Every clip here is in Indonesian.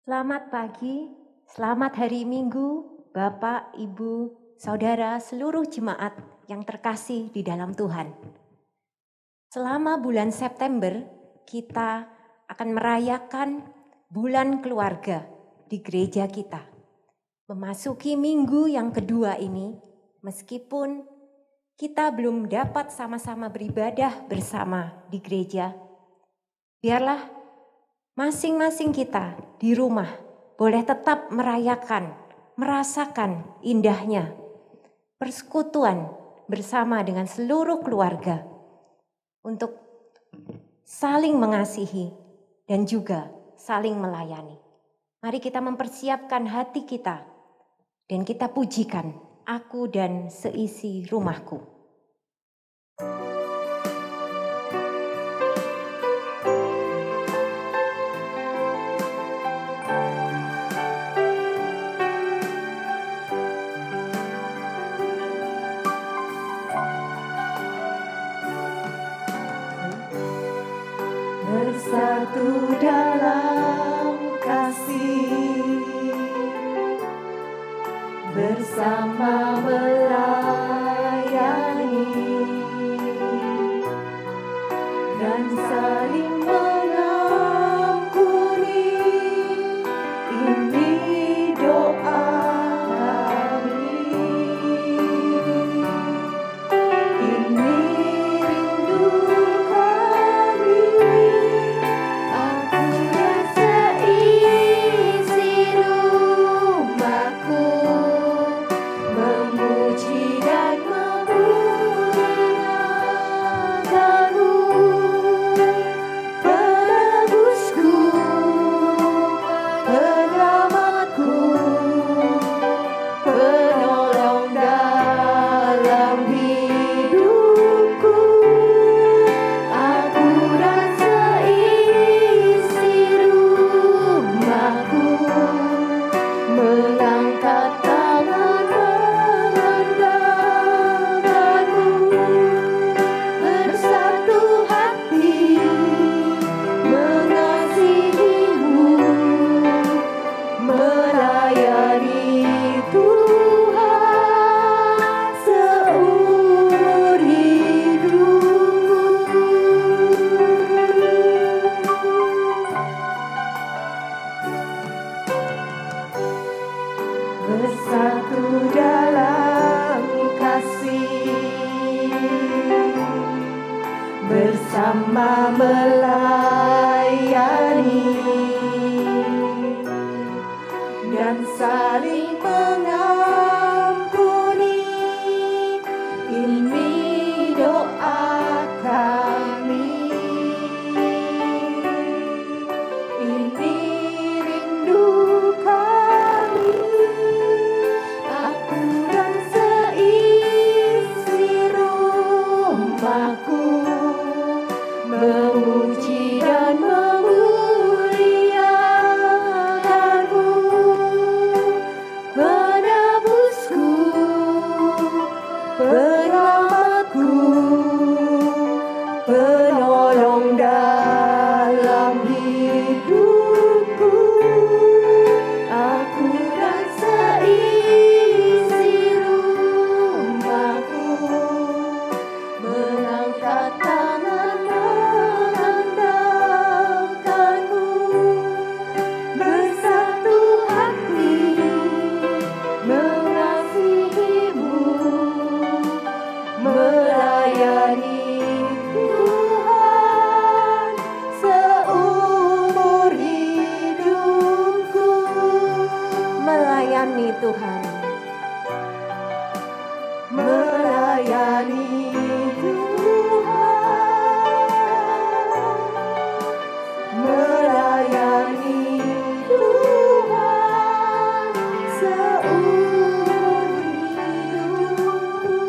Selamat pagi, selamat hari Minggu, Bapak, Ibu, Saudara, seluruh jemaat yang terkasih di dalam Tuhan. Selama bulan September, kita akan merayakan bulan keluarga di gereja kita. Memasuki minggu yang kedua ini, meskipun kita belum dapat sama-sama beribadah bersama di gereja, biarlah masing-masing kita di rumah boleh tetap merasakan indahnya persekutuan bersama dengan seluruh keluarga untuk saling mengasihi dan juga saling melayani. Mari kita mempersiapkan hati kita dan kita pujikan aku dan seisi rumahku. Bersatu dalam kasih, bersama melayani dan saling mengampuni. Ini doa kami, ini rindu kami. Aku dan seisi rumahku memuji dan memuliakan-Mu, penebusku, penyelamatku, penolong dalam hidupku. Aku dan seisi rumahku mengangkat tangan menandang-Mu, bersatu hati mengasihi-Mu, melayani Tuhan seumur hidupku. Bersatu dalam kasih, bersama melayani dan saling mengampuni. Ini doa kami, ini rindu kami. Aku dan seisi rumahku memuji dan memuliakan-Mu, penebusku, penyelamatku, penolong dalam hidupku. Aku dan seisi rumahku mengangkat tangan menandang-Mu, bersatu hati mengasihi-Mu, melayani Tuhan seumur hidupku. Melayani Tuhan, melayani Tuhan, melayani Tuhan seumur hidupku.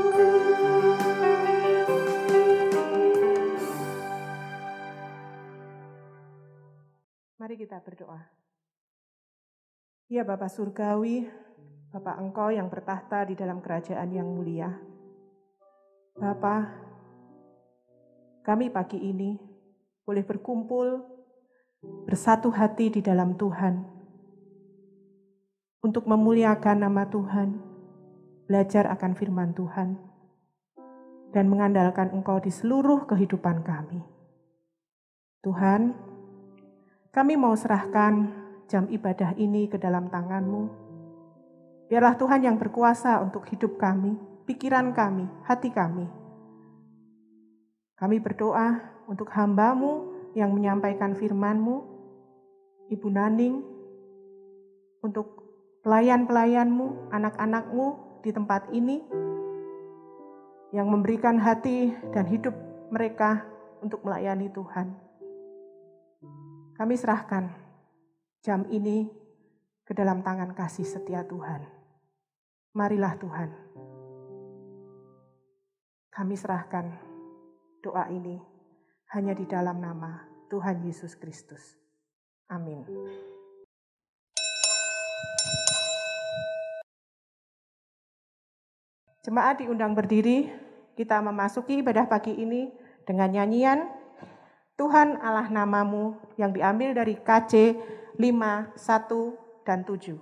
Mari kita berdoa. Ya Bapa Surgawi, Bapa Engkau yang bertahta di dalam kerajaan yang mulia. Bapa, kami pagi ini boleh berkumpul bersatu hati di dalam Tuhan untuk memuliakan nama Tuhan, belajar akan firman Tuhan, dan mengandalkan Engkau di seluruh kehidupan kami. Tuhan, kami mau serahkan jam ibadah ini ke dalam tangan-Mu. Biarlah Tuhan yang berkuasa untuk hidup kami, pikiran kami, hati kami. Kami berdoa untuk hamba-Mu yang menyampaikan firman-Mu, Ibu Naning, untuk pelayan-pelayan-Mu, anak-anak-Mu di tempat ini, yang memberikan hati dan hidup mereka untuk melayani Tuhan. Kami serahkan jam ini ke dalam tangan kasih setia Tuhan. Marilah Tuhan, kami serahkan doa ini hanya di dalam nama Tuhan Yesus Kristus. Amin. Jemaat diundang berdiri, kita memasuki ibadah pagi ini dengan nyanyian Tuhan Allah Namamu yang diambil dari KC 5, 1, dan 7.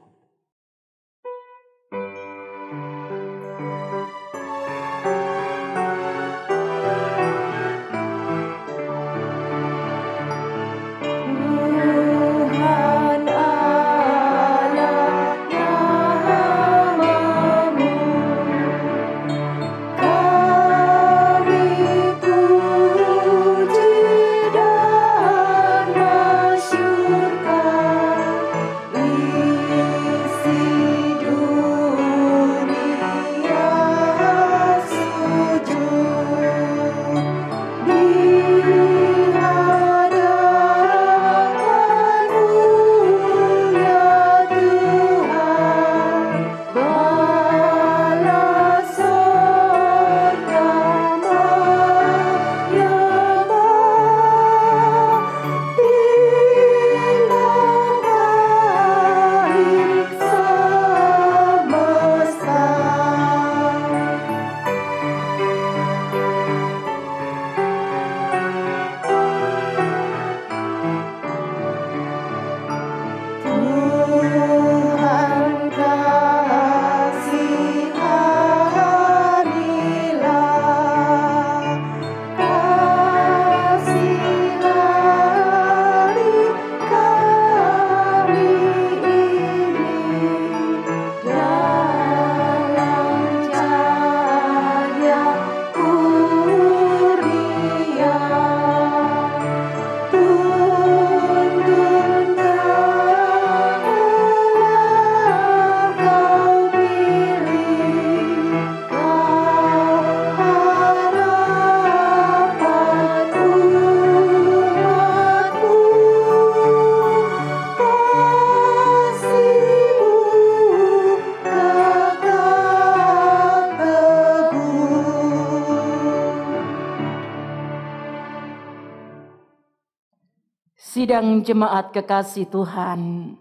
Sidang jemaat kekasih Tuhan,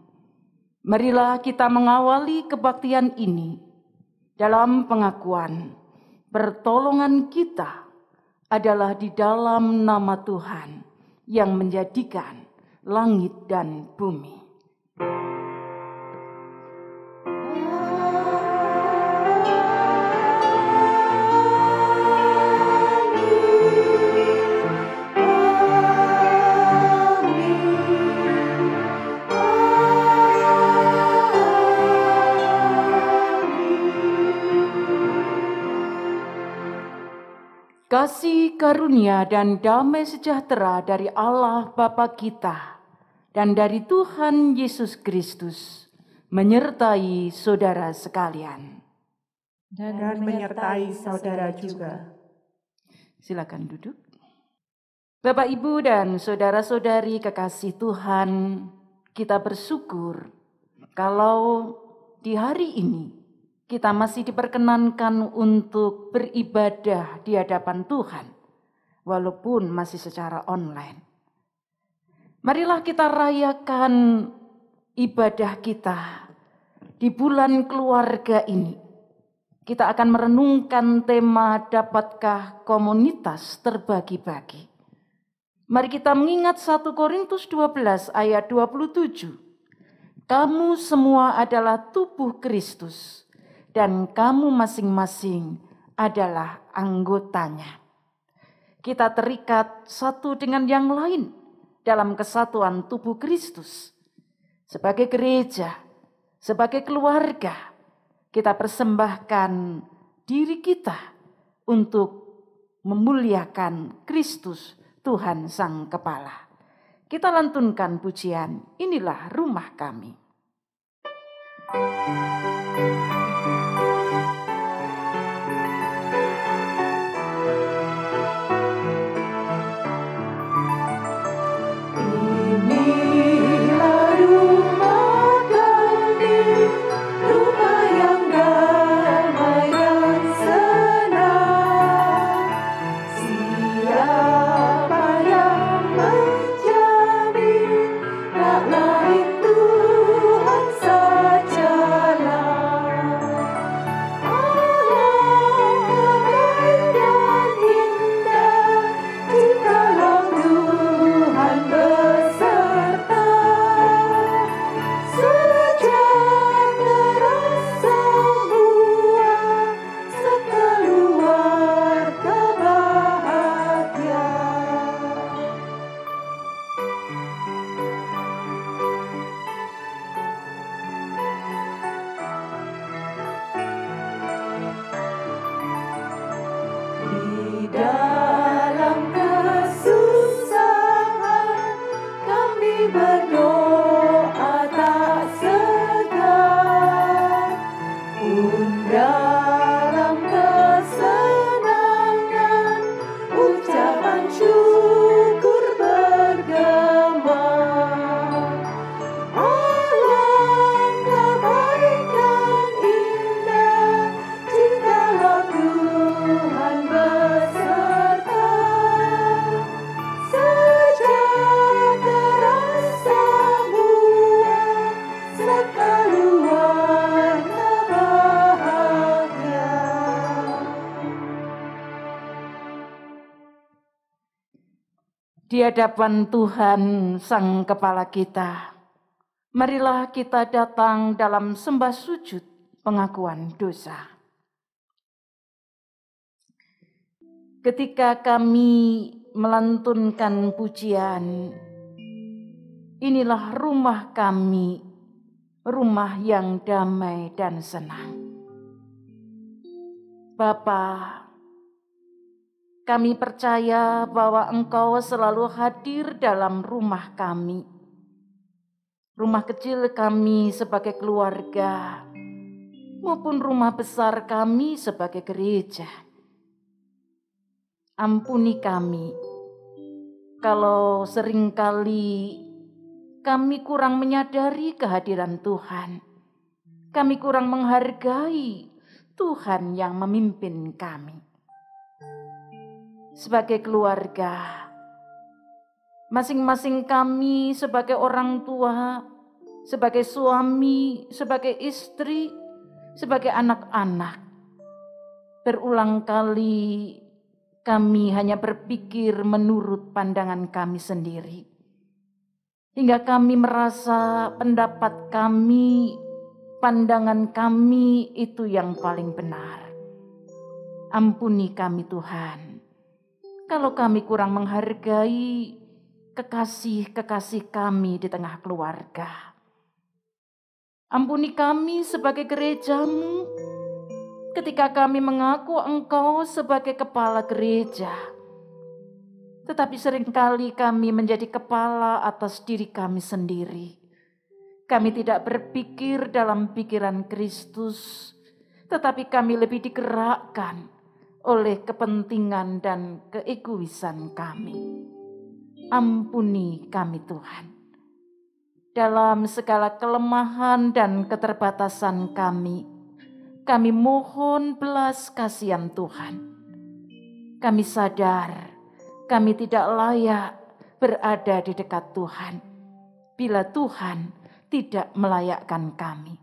marilah kita mengawali kebaktian ini dalam pengakuan pertolongan kita adalah di dalam nama Tuhan yang menjadikan langit dan bumi. Kasih karunia dan damai sejahtera dari Allah Bapa kita dan dari Tuhan Yesus Kristus menyertai saudara sekalian. Dan menyertai saudara juga. Silakan duduk. Bapak, Ibu, dan saudara-saudari kekasih Tuhan, kita bersyukur kalau di hari ini kita masih diperkenankan untuk beribadah di hadapan Tuhan, walaupun masih secara online. Marilah kita rayakan ibadah kita di bulan keluarga ini. Kita akan merenungkan tema dapatkah komunitas terbagi-bagi. Mari kita mengingat 1 Korintus 12 ayat 27. Kamu semua adalah tubuh Kristus, dan kamu masing-masing adalah anggotanya. Kita terikat satu dengan yang lain dalam kesatuan tubuh Kristus. Sebagai gereja, sebagai keluarga, kita persembahkan diri kita untuk memuliakan Kristus, Tuhan Sang Kepala. Kita lantunkan pujian, inilah rumah kami. Di hadapan Tuhan Sang Kepala kita, marilah kita datang dalam sembah sujud pengakuan dosa. Ketika kami melantunkan pujian, inilah rumah kami, rumah yang damai dan senang. Bapa, kami percaya bahwa Engkau selalu hadir dalam rumah kami. Rumah kecil kami sebagai keluarga, maupun rumah besar kami sebagai gereja. Ampuni kami, kalau seringkali kami kurang menyadari kehadiran Tuhan. Kami kurang menghargai Tuhan yang memimpin kami. Sebagai keluarga, masing-masing kami sebagai orang tua, sebagai suami, sebagai istri, sebagai anak-anak, berulang kali kami hanya berpikir menurut pandangan kami sendiri. Hingga kami merasa pendapat kami, pandangan kami itu yang paling benar. Ampuni kami Tuhan, kalau kami kurang menghargai kekasih-kekasih kami di tengah keluarga. Ampuni kami sebagai gereja-Mu ketika kami mengaku Engkau sebagai kepala gereja. Tetapi seringkali kami menjadi kepala atas diri kami sendiri. Kami tidak berpikir dalam pikiran Kristus, tetapi kami lebih digerakkan oleh kepentingan dan keegoisan kami. Ampuni kami Tuhan. Dalam segala kelemahan dan keterbatasan kami mohon belas kasihan Tuhan. Kami sadar kami tidak layak berada di dekat Tuhan bila Tuhan tidak melayakkan kami.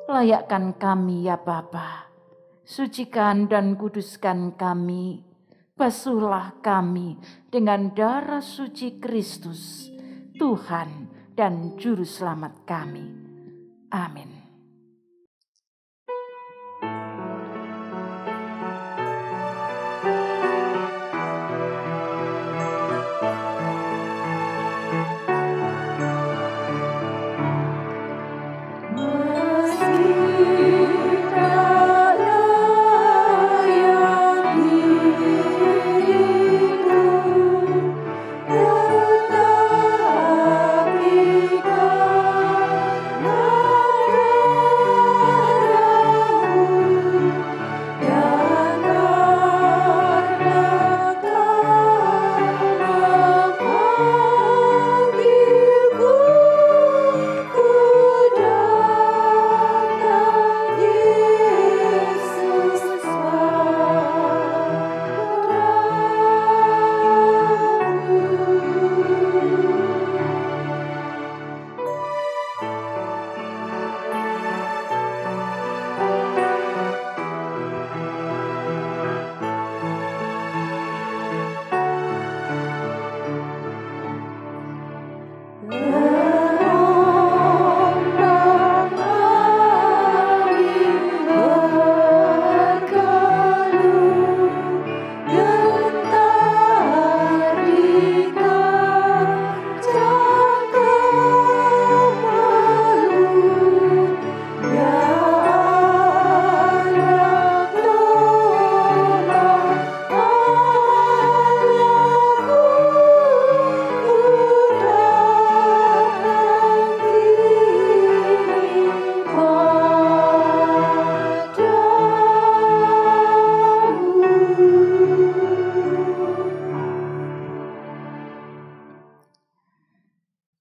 Layakkan kami ya Bapa. Sucikan dan kuduskan kami, basuhlah kami dengan darah suci Kristus, Tuhan dan Juru Selamat kami. Amin.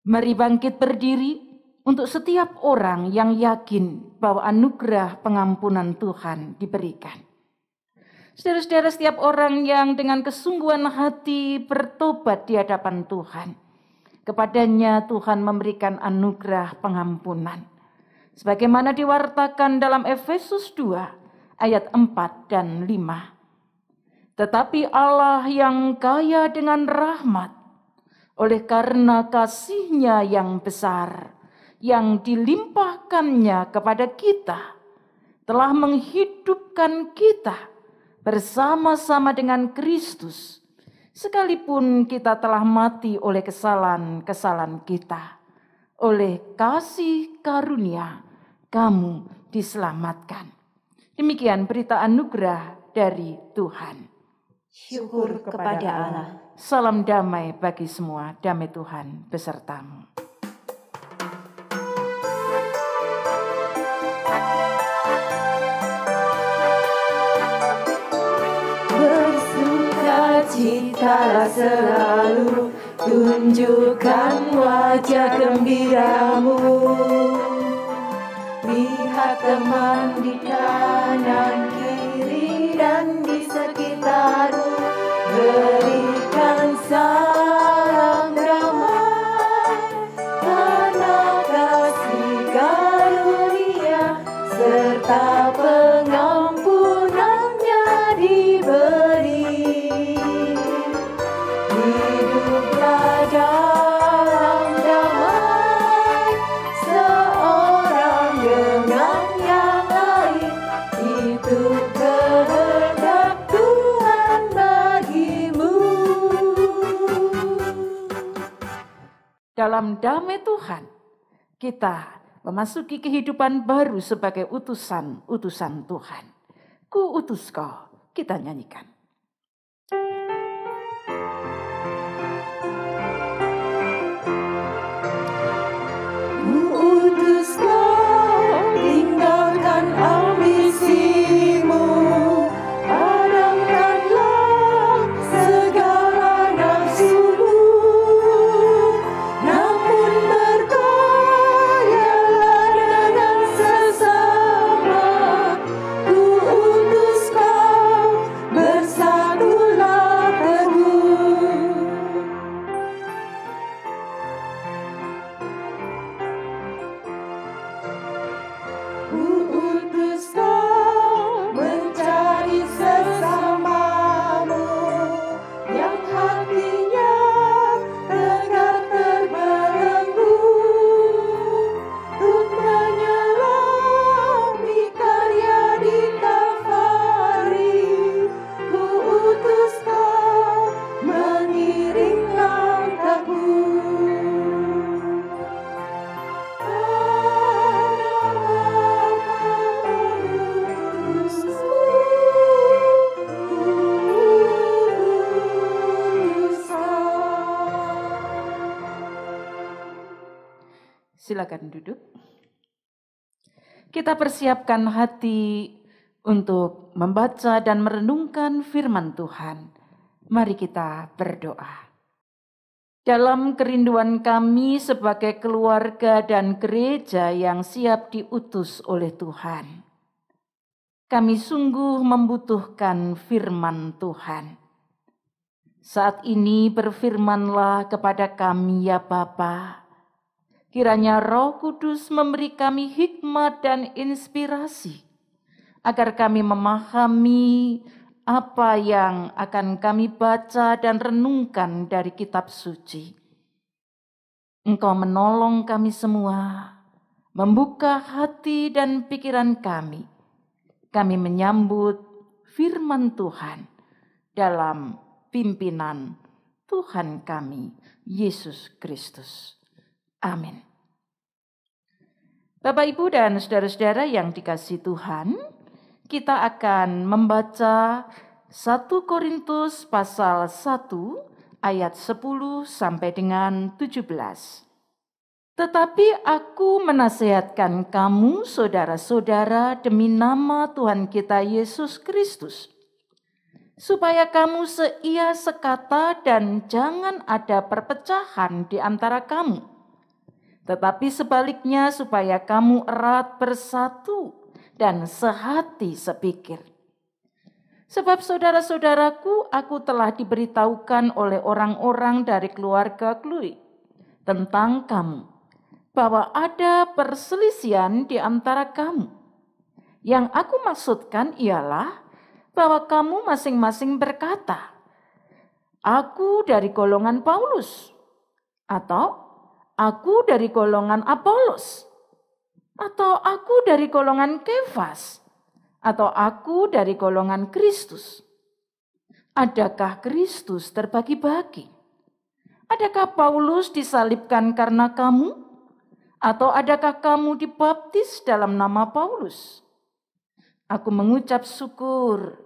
Mari bangkit berdiri untuk setiap orang yang yakin bahwa anugerah pengampunan Tuhan diberikan. Saudara-saudara, setiap orang yang dengan kesungguhan hati bertobat di hadapan Tuhan, kepadanya Tuhan memberikan anugerah pengampunan. Sebagaimana diwartakan dalam Efesus 2 ayat 4 dan 5. Tetapi Allah yang kaya dengan rahmat, oleh karena kasih-Nya yang besar, yang dilimpahkannya kepada kita, telah menghidupkan kita bersama-sama dengan Kristus, sekalipun kita telah mati oleh kesalahan-kesalahan kita. Oleh kasih karunia, kamu diselamatkan. Demikian berita anugerah dari Tuhan. Syukur kepada Allah. Salam damai bagi semua, damai Tuhan besertamu. Bersukacitalah selalu, tunjukkan wajah gembiramu. Lihat teman di kanan kiri dan di sekitarmu, berikan salam damai, karena kasih karunia serta pengampunannya diberi. Hiduplah dalam damai, seorang dengan yang lain, itu kehendak Tuhan bagimu. Dalam damai Tuhan, kita memasuki kehidupan baru sebagai utusan-utusan Tuhan. Ku utus kau, kita nyanyikan. Ku utus kau, tinggalkan ambisimu, padamkanlah segala nafsumu, namun berbahayalah dengan sesama. Ku utus kau, bersatulah Silakan duduk. Kita persiapkan hati untuk membaca dan merenungkan firman Tuhan. Mari kita berdoa. Dalam kerinduan kami sebagai keluarga dan gereja yang siap diutus oleh Tuhan, kami sungguh membutuhkan firman Tuhan. Saat ini berfirmanlah kepada kami ya Bapa. Kiranya Roh Kudus memberi kami hikmat dan inspirasi, agar kami memahami apa yang akan kami baca dan renungkan dari kitab suci. Engkau menolong kami semua, membuka hati dan pikiran kami. Kami menyambut firman Tuhan dalam pimpinan Tuhan kami, Yesus Kristus. Amin. Bapak, Ibu, dan saudara-saudara yang dikasihi Tuhan, kita akan membaca 1 Korintus pasal 1 ayat 10 sampai dengan 17. Tetapi aku menasihatkan kamu, saudara-saudara, demi nama Tuhan kita Yesus Kristus, supaya kamu seia sekata dan jangan ada perpecahan di antara kamu. Tetapi sebaliknya supaya kamu erat bersatu dan sehati sepikir. Sebab saudara-saudaraku, aku telah diberitahukan oleh orang-orang dari keluarga Chloe tentang kamu, bahwa ada perselisihan di antara kamu. Yang aku maksudkan ialah bahwa kamu masing-masing berkata, aku dari golongan Paulus, atau aku dari golongan Apolos, atau aku dari golongan Kefas, atau aku dari golongan Kristus. Adakah Kristus terbagi-bagi? Adakah Paulus disalibkan karena kamu? Atau adakah kamu dibaptis dalam nama Paulus? Aku mengucap syukur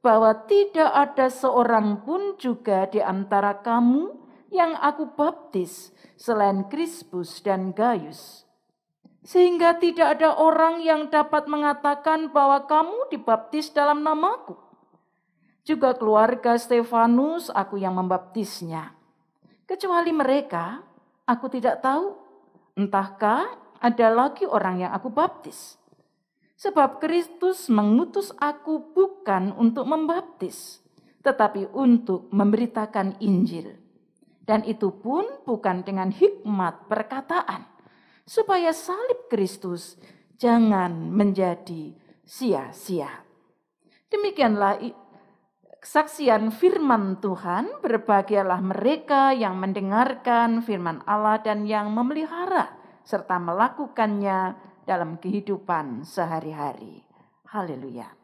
bahwa tidak ada seorang pun juga di antara kamu yang aku baptis selain Krispus dan Gaius. Sehingga tidak ada orang yang dapat mengatakan bahwa kamu dibaptis dalam namaku. Juga keluarga Stefanus aku yang membaptisnya. Kecuali mereka, aku tidak tahu. Entahkah ada lagi orang yang aku baptis. Sebab Kristus mengutus aku bukan untuk membaptis, tetapi untuk memberitakan Injil. Dan itu pun bukan dengan hikmat perkataan, supaya salib Kristus jangan menjadi sia-sia. Demikianlah kesaksian firman Tuhan. Berbahagialah mereka yang mendengarkan firman Allah dan yang memelihara serta melakukannya dalam kehidupan sehari-hari. Haleluya.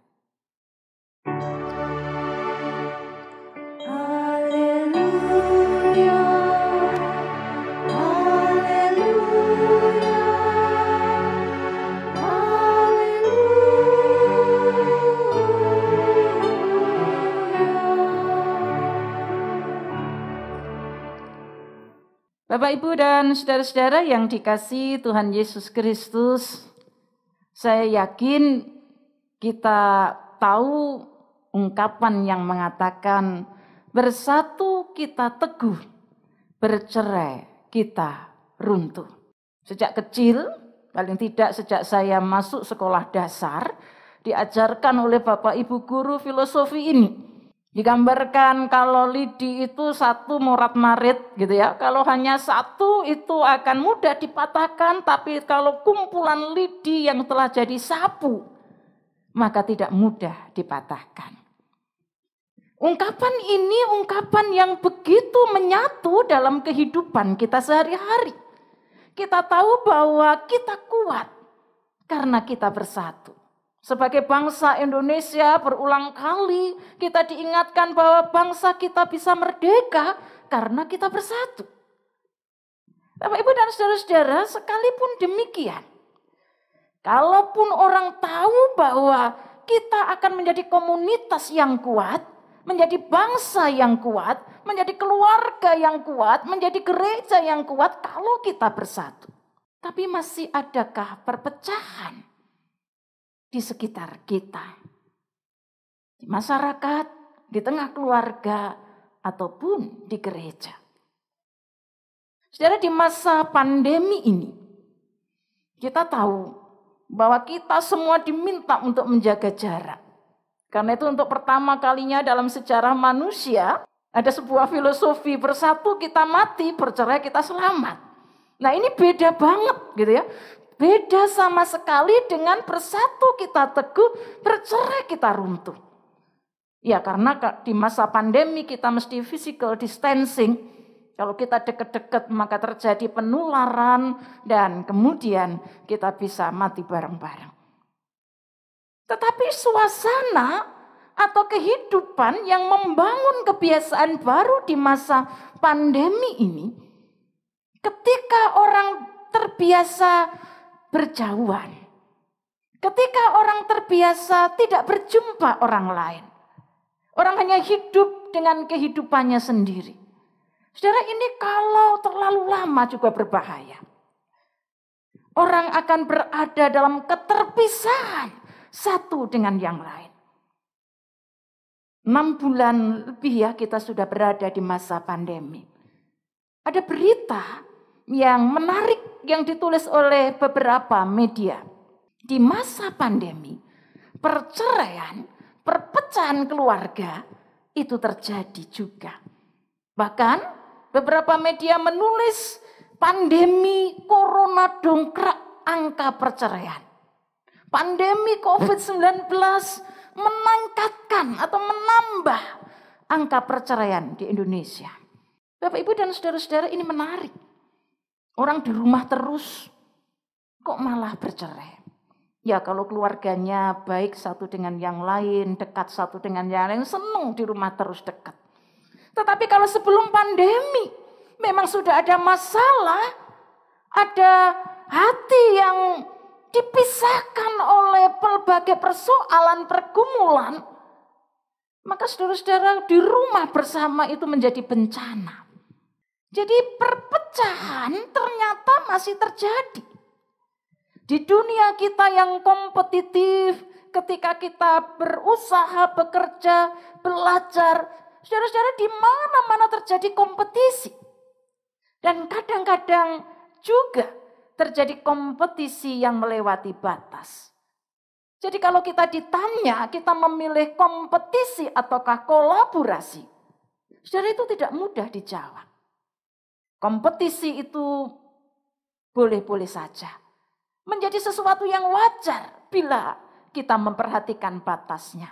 Bapak, Ibu, dan saudara-saudara yang dikasihi Tuhan Yesus Kristus, saya yakin kita tahu ungkapan yang mengatakan bersatu kita teguh, bercerai kita runtuh. Sejak kecil, paling tidak sejak saya masuk sekolah dasar, diajarkan oleh Bapak Ibu guru filosofi ini. Digambarkan kalau lidi itu satu morat-marit gitu ya. Kalau hanya satu itu akan mudah dipatahkan, tapi kalau kumpulan lidi yang telah jadi sapu, maka tidak mudah dipatahkan. Ungkapan ini ungkapan yang begitu menyatu dalam kehidupan kita sehari-hari. Kita tahu bahwa kita kuat karena kita bersatu. Sebagai bangsa Indonesia berulang kali kita diingatkan bahwa bangsa kita bisa merdeka karena kita bersatu. Bapak, Ibu, dan saudara-saudara, sekalipun demikian, kalaupun orang tahu bahwa kita akan menjadi komunitas yang kuat, menjadi bangsa yang kuat, menjadi keluarga yang kuat, menjadi gereja yang kuat kalau kita bersatu. Tapi masih adakah perpecahan di sekitar kita? Di masyarakat, di tengah keluarga, ataupun di gereja. Saudara, di masa pandemi ini, kita tahu bahwa kita semua diminta untuk menjaga jarak. Karena itu untuk pertama kalinya dalam sejarah manusia, ada sebuah filosofi bersatu kita mati, bercerai kita selamat. Nah ini beda banget gitu ya. Beda sama sekali dengan bersatu kita teguh, bercerai kita runtuh. Ya karena di masa pandemi kita mesti physical distancing. Kalau kita deket-deket maka terjadi penularan dan kemudian kita bisa mati bareng-bareng. Tetapi suasana atau kehidupan yang membangun kebiasaan baru di masa pandemi ini, ketika orang terbiasa berjauhan, ketika orang terbiasa tidak berjumpa orang lain, orang hanya hidup dengan kehidupannya sendiri. Saudara, ini kalau terlalu lama juga berbahaya. Orang akan berada dalam keterpisahan satu dengan yang lain. 6 bulan lebih ya kita sudah berada di masa pandemi. Ada berita yang menarik yang ditulis oleh beberapa media. Di masa pandemi, perceraian, perpecahan keluarga itu terjadi juga. Bahkan beberapa media menulis pandemi corona dongkrak angka perceraian. Pandemi COVID-19 meningkatkan atau menambah angka perceraian di Indonesia. Bapak, Ibu, dan saudara-saudara, ini menarik. Orang di rumah terus, kok malah bercerai? Ya kalau keluarganya baik satu dengan yang lain, dekat satu dengan yang lain, senang di rumah terus dekat. Tetapi kalau sebelum pandemi, memang sudah ada masalah, ada hati yang dipisahkan oleh berbagai persoalan, pergumulan, maka saudara-saudara di rumah bersama itu menjadi bencana. Jadi perpecahan ternyata masih terjadi. Di dunia kita yang kompetitif, ketika kita berusaha, bekerja, belajar, saudara-saudara di mana-mana terjadi kompetisi. Dan kadang-kadang juga terjadi kompetisi yang melewati batas. Jadi kalau kita ditanya, kita memilih kompetisi ataukah kolaborasi, saudara, itu tidak mudah dijawab. Kompetisi itu boleh-boleh saja. Menjadi sesuatu yang wajar bila kita memperhatikan batasnya.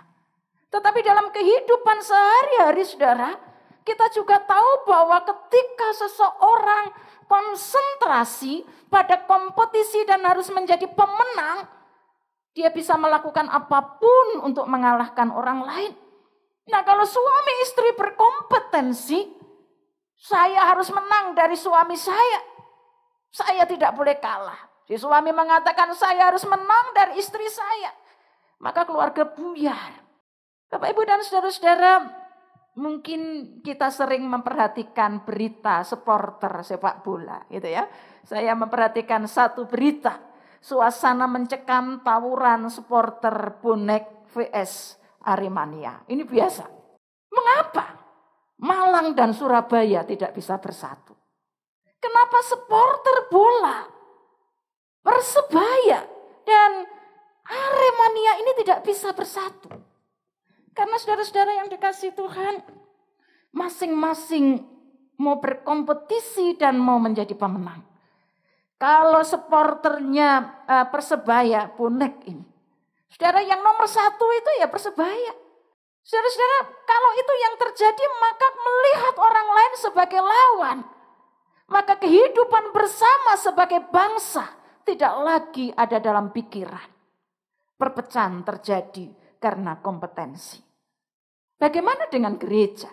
Tetapi dalam kehidupan sehari-hari, saudara, kita juga tahu bahwa ketika seseorang konsentrasi pada kompetisi dan harus menjadi pemenang, dia bisa melakukan apapun untuk mengalahkan orang lain. Nah, kalau suami istri berkompetensi, saya harus menang dari suami saya. Saya tidak boleh kalah. Si suami mengatakan saya harus menang dari istri saya. Maka keluarga buyar. Bapak, Ibu, dan saudara-saudara, mungkin kita sering memperhatikan berita supporter sepak bola, gitu ya. Saya memperhatikan satu berita, suasana mencekam tawuran supporter bonek vs Aremania. Ini biasa. Mengapa Malang dan Surabaya tidak bisa bersatu? Kenapa supporter bola Persebaya dan Aremania ini tidak bisa bersatu? Karena saudara-saudara yang dikasihi Tuhan, masing-masing mau berkompetisi dan mau menjadi pemenang. Kalau supporternya Persebaya, bonek ini, saudara, yang nomor 1 itu ya Persebaya. Saudara-saudara, kalau itu yang terjadi, maka melihat orang lain sebagai lawan, maka kehidupan bersama sebagai bangsa tidak lagi ada dalam pikiran. Perpecahan terjadi karena kompetensi. Bagaimana dengan gereja?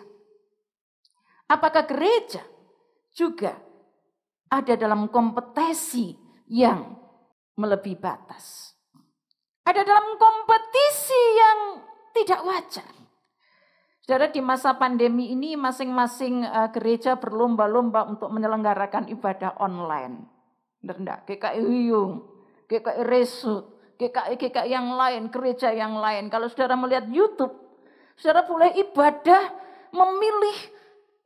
Apakah gereja juga ada dalam kompetisi yang melebihi batas? Ada dalam kompetisi yang tidak wajar. Saudara, di masa pandemi ini masing-masing gereja berlomba-lomba untuk menyelenggarakan ibadah online. Enggak, GKI Wiyung, GKI Resut, GKI yang lain, gereja yang lain. Kalau saudara melihat YouTube, saudara boleh ibadah, memilih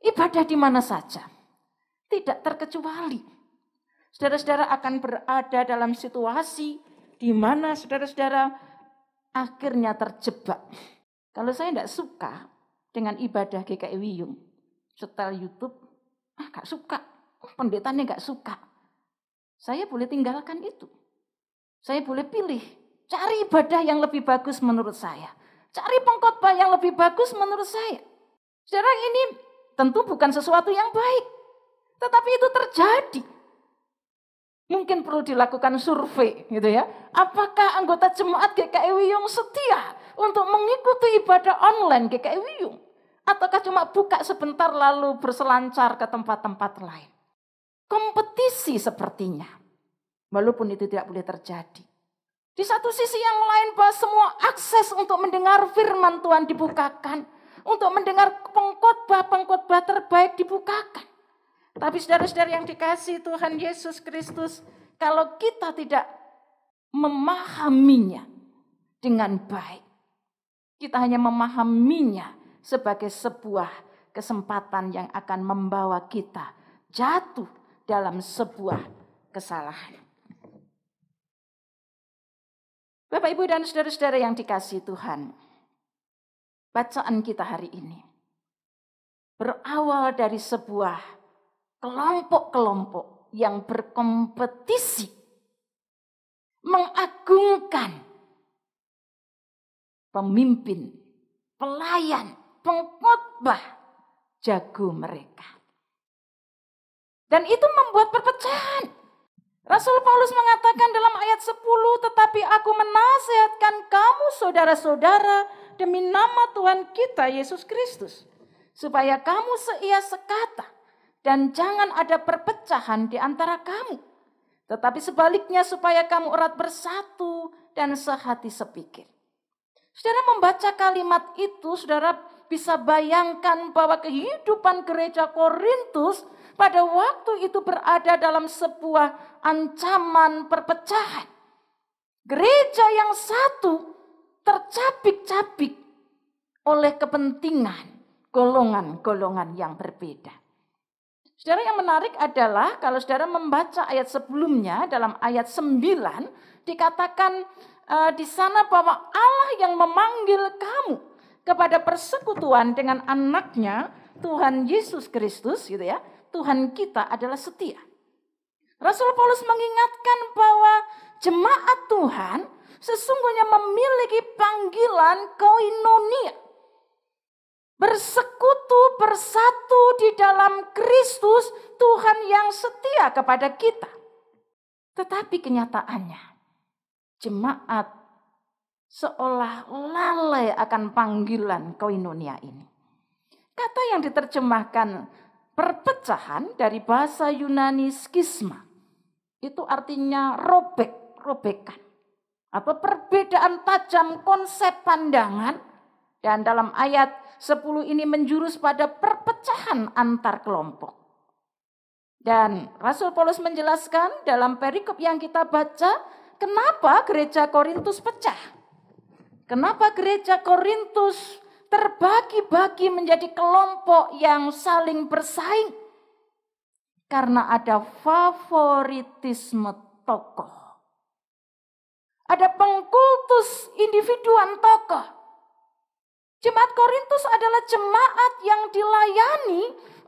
ibadah di mana saja. Tidak terkecuali. Saudara-saudara akan berada dalam situasi di mana saudara-saudara akhirnya terjebak. Kalau saya tidak suka dengan ibadah GKI Wiyung, setel YouTube, gak suka, pendetanya gak suka. Saya boleh tinggalkan itu. Saya boleh pilih, cari ibadah yang lebih bagus menurut saya. Cari pengkhotbah yang lebih bagus menurut saya. Saudara, ini tentu bukan sesuatu yang baik. Tetapi itu terjadi. Mungkin perlu dilakukan survei gitu ya. Apakah anggota jemaat GKI Wiyung setia untuk mengikuti ibadah online GKI Wiyung? Ataukah cuma buka sebentar lalu berselancar ke tempat-tempat lain? Kompetisi sepertinya. Walaupun itu tidak boleh terjadi. Di satu sisi yang lain bahwa semua akses untuk mendengar firman Tuhan dibukakan. Untuk mendengar pengkhotbah terbaik dibukakan. Tapi saudara-saudara yang dikasihi Tuhan Yesus Kristus, kalau kita tidak memahaminya dengan baik, kita hanya memahaminya sebagai sebuah kesempatan yang akan membawa kita jatuh dalam sebuah kesalahan. Bapak, Ibu, dan saudara-saudara yang dikasihi Tuhan, bacaan kita hari ini berawal dari sebuah kelompok-kelompok yang berkompetisi mengagungkan pemimpin, pelayan, pengkhotbah jago mereka. Dan itu membuat perpecahan. Rasul Paulus mengatakan dalam ayat 10, tetapi aku menasihatkan kamu saudara-saudara demi nama Tuhan kita Yesus Kristus, supaya kamu seia sekata dan jangan ada perpecahan di antara kamu. Tetapi sebaliknya supaya kamu erat bersatu dan sehati sepikir. Saudara membaca kalimat itu, saudara bisa bayangkan bahwa kehidupan gereja Korintus pada waktu itu berada dalam sebuah ancaman perpecahan. Gereja yang satu tercabik-cabik oleh kepentingan golongan-golongan yang berbeda. Saudara, yang menarik adalah kalau saudara membaca ayat sebelumnya dalam ayat 9 dikatakan di sana bahwa Allah yang memanggil kamu kepada persekutuan dengan anaknya Tuhan Yesus Kristus gitu ya. Tuhan kita adalah setia. Rasul Paulus mengingatkan bahwa jemaat Tuhan sesungguhnya memiliki panggilan koinonia. Bersekutu, bersatu di dalam Kristus, Tuhan yang setia kepada kita. Tetapi kenyataannya, jemaat seolah lalai akan panggilan koinonia ini. Kata yang diterjemahkan perpecahan dari bahasa Yunani skisma, itu artinya robekan. Atau perbedaan tajam konsep pandangan. Dan dalam ayat 10 ini menjurus pada perpecahan antar kelompok. Dan Rasul Paulus menjelaskan dalam perikop yang kita baca, kenapa gereja Korintus pecah. Kenapa gereja Korintus terbagi-bagi menjadi kelompok yang saling bersaing. Karena ada favoritisme tokoh. Ada pengkultus individuan tokoh. Jemaat Korintus adalah jemaat yang dilayani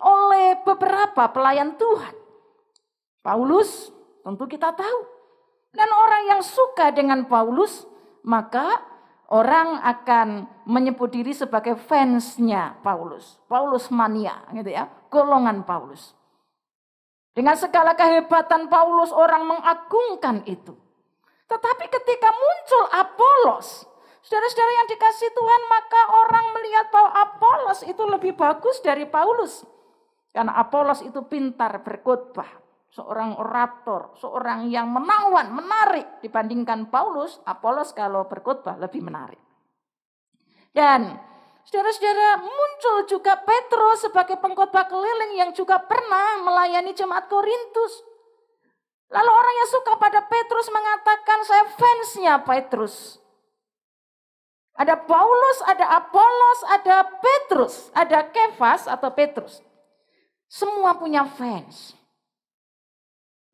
oleh beberapa pelayan Tuhan. Paulus tentu kita tahu. Dan orang yang suka dengan Paulus, maka orang akan menyebut diri sebagai fansnya Paulus. Paulus mania gitu ya, golongan Paulus. Dengan segala kehebatan Paulus, orang mengagungkan itu. Tetapi ketika muncul Apolos, saudara-saudara yang dikasihi Tuhan, maka orang melihat bahwa Apolos itu lebih bagus dari Paulus. Karena Apolos itu pintar berkhotbah, seorang orator, seorang yang menawan, menarik. Dibandingkan Paulus, Apolos kalau berkhotbah lebih menarik. Dan saudara-saudara, muncul juga Petrus sebagai pengkhotbah keliling yang juga pernah melayani jemaat Korintus. Lalu orang yang suka pada Petrus mengatakan, saya fansnya Petrus. Ada Paulus, ada Apolos, ada Petrus, ada Kefas atau Petrus. Semua punya fans.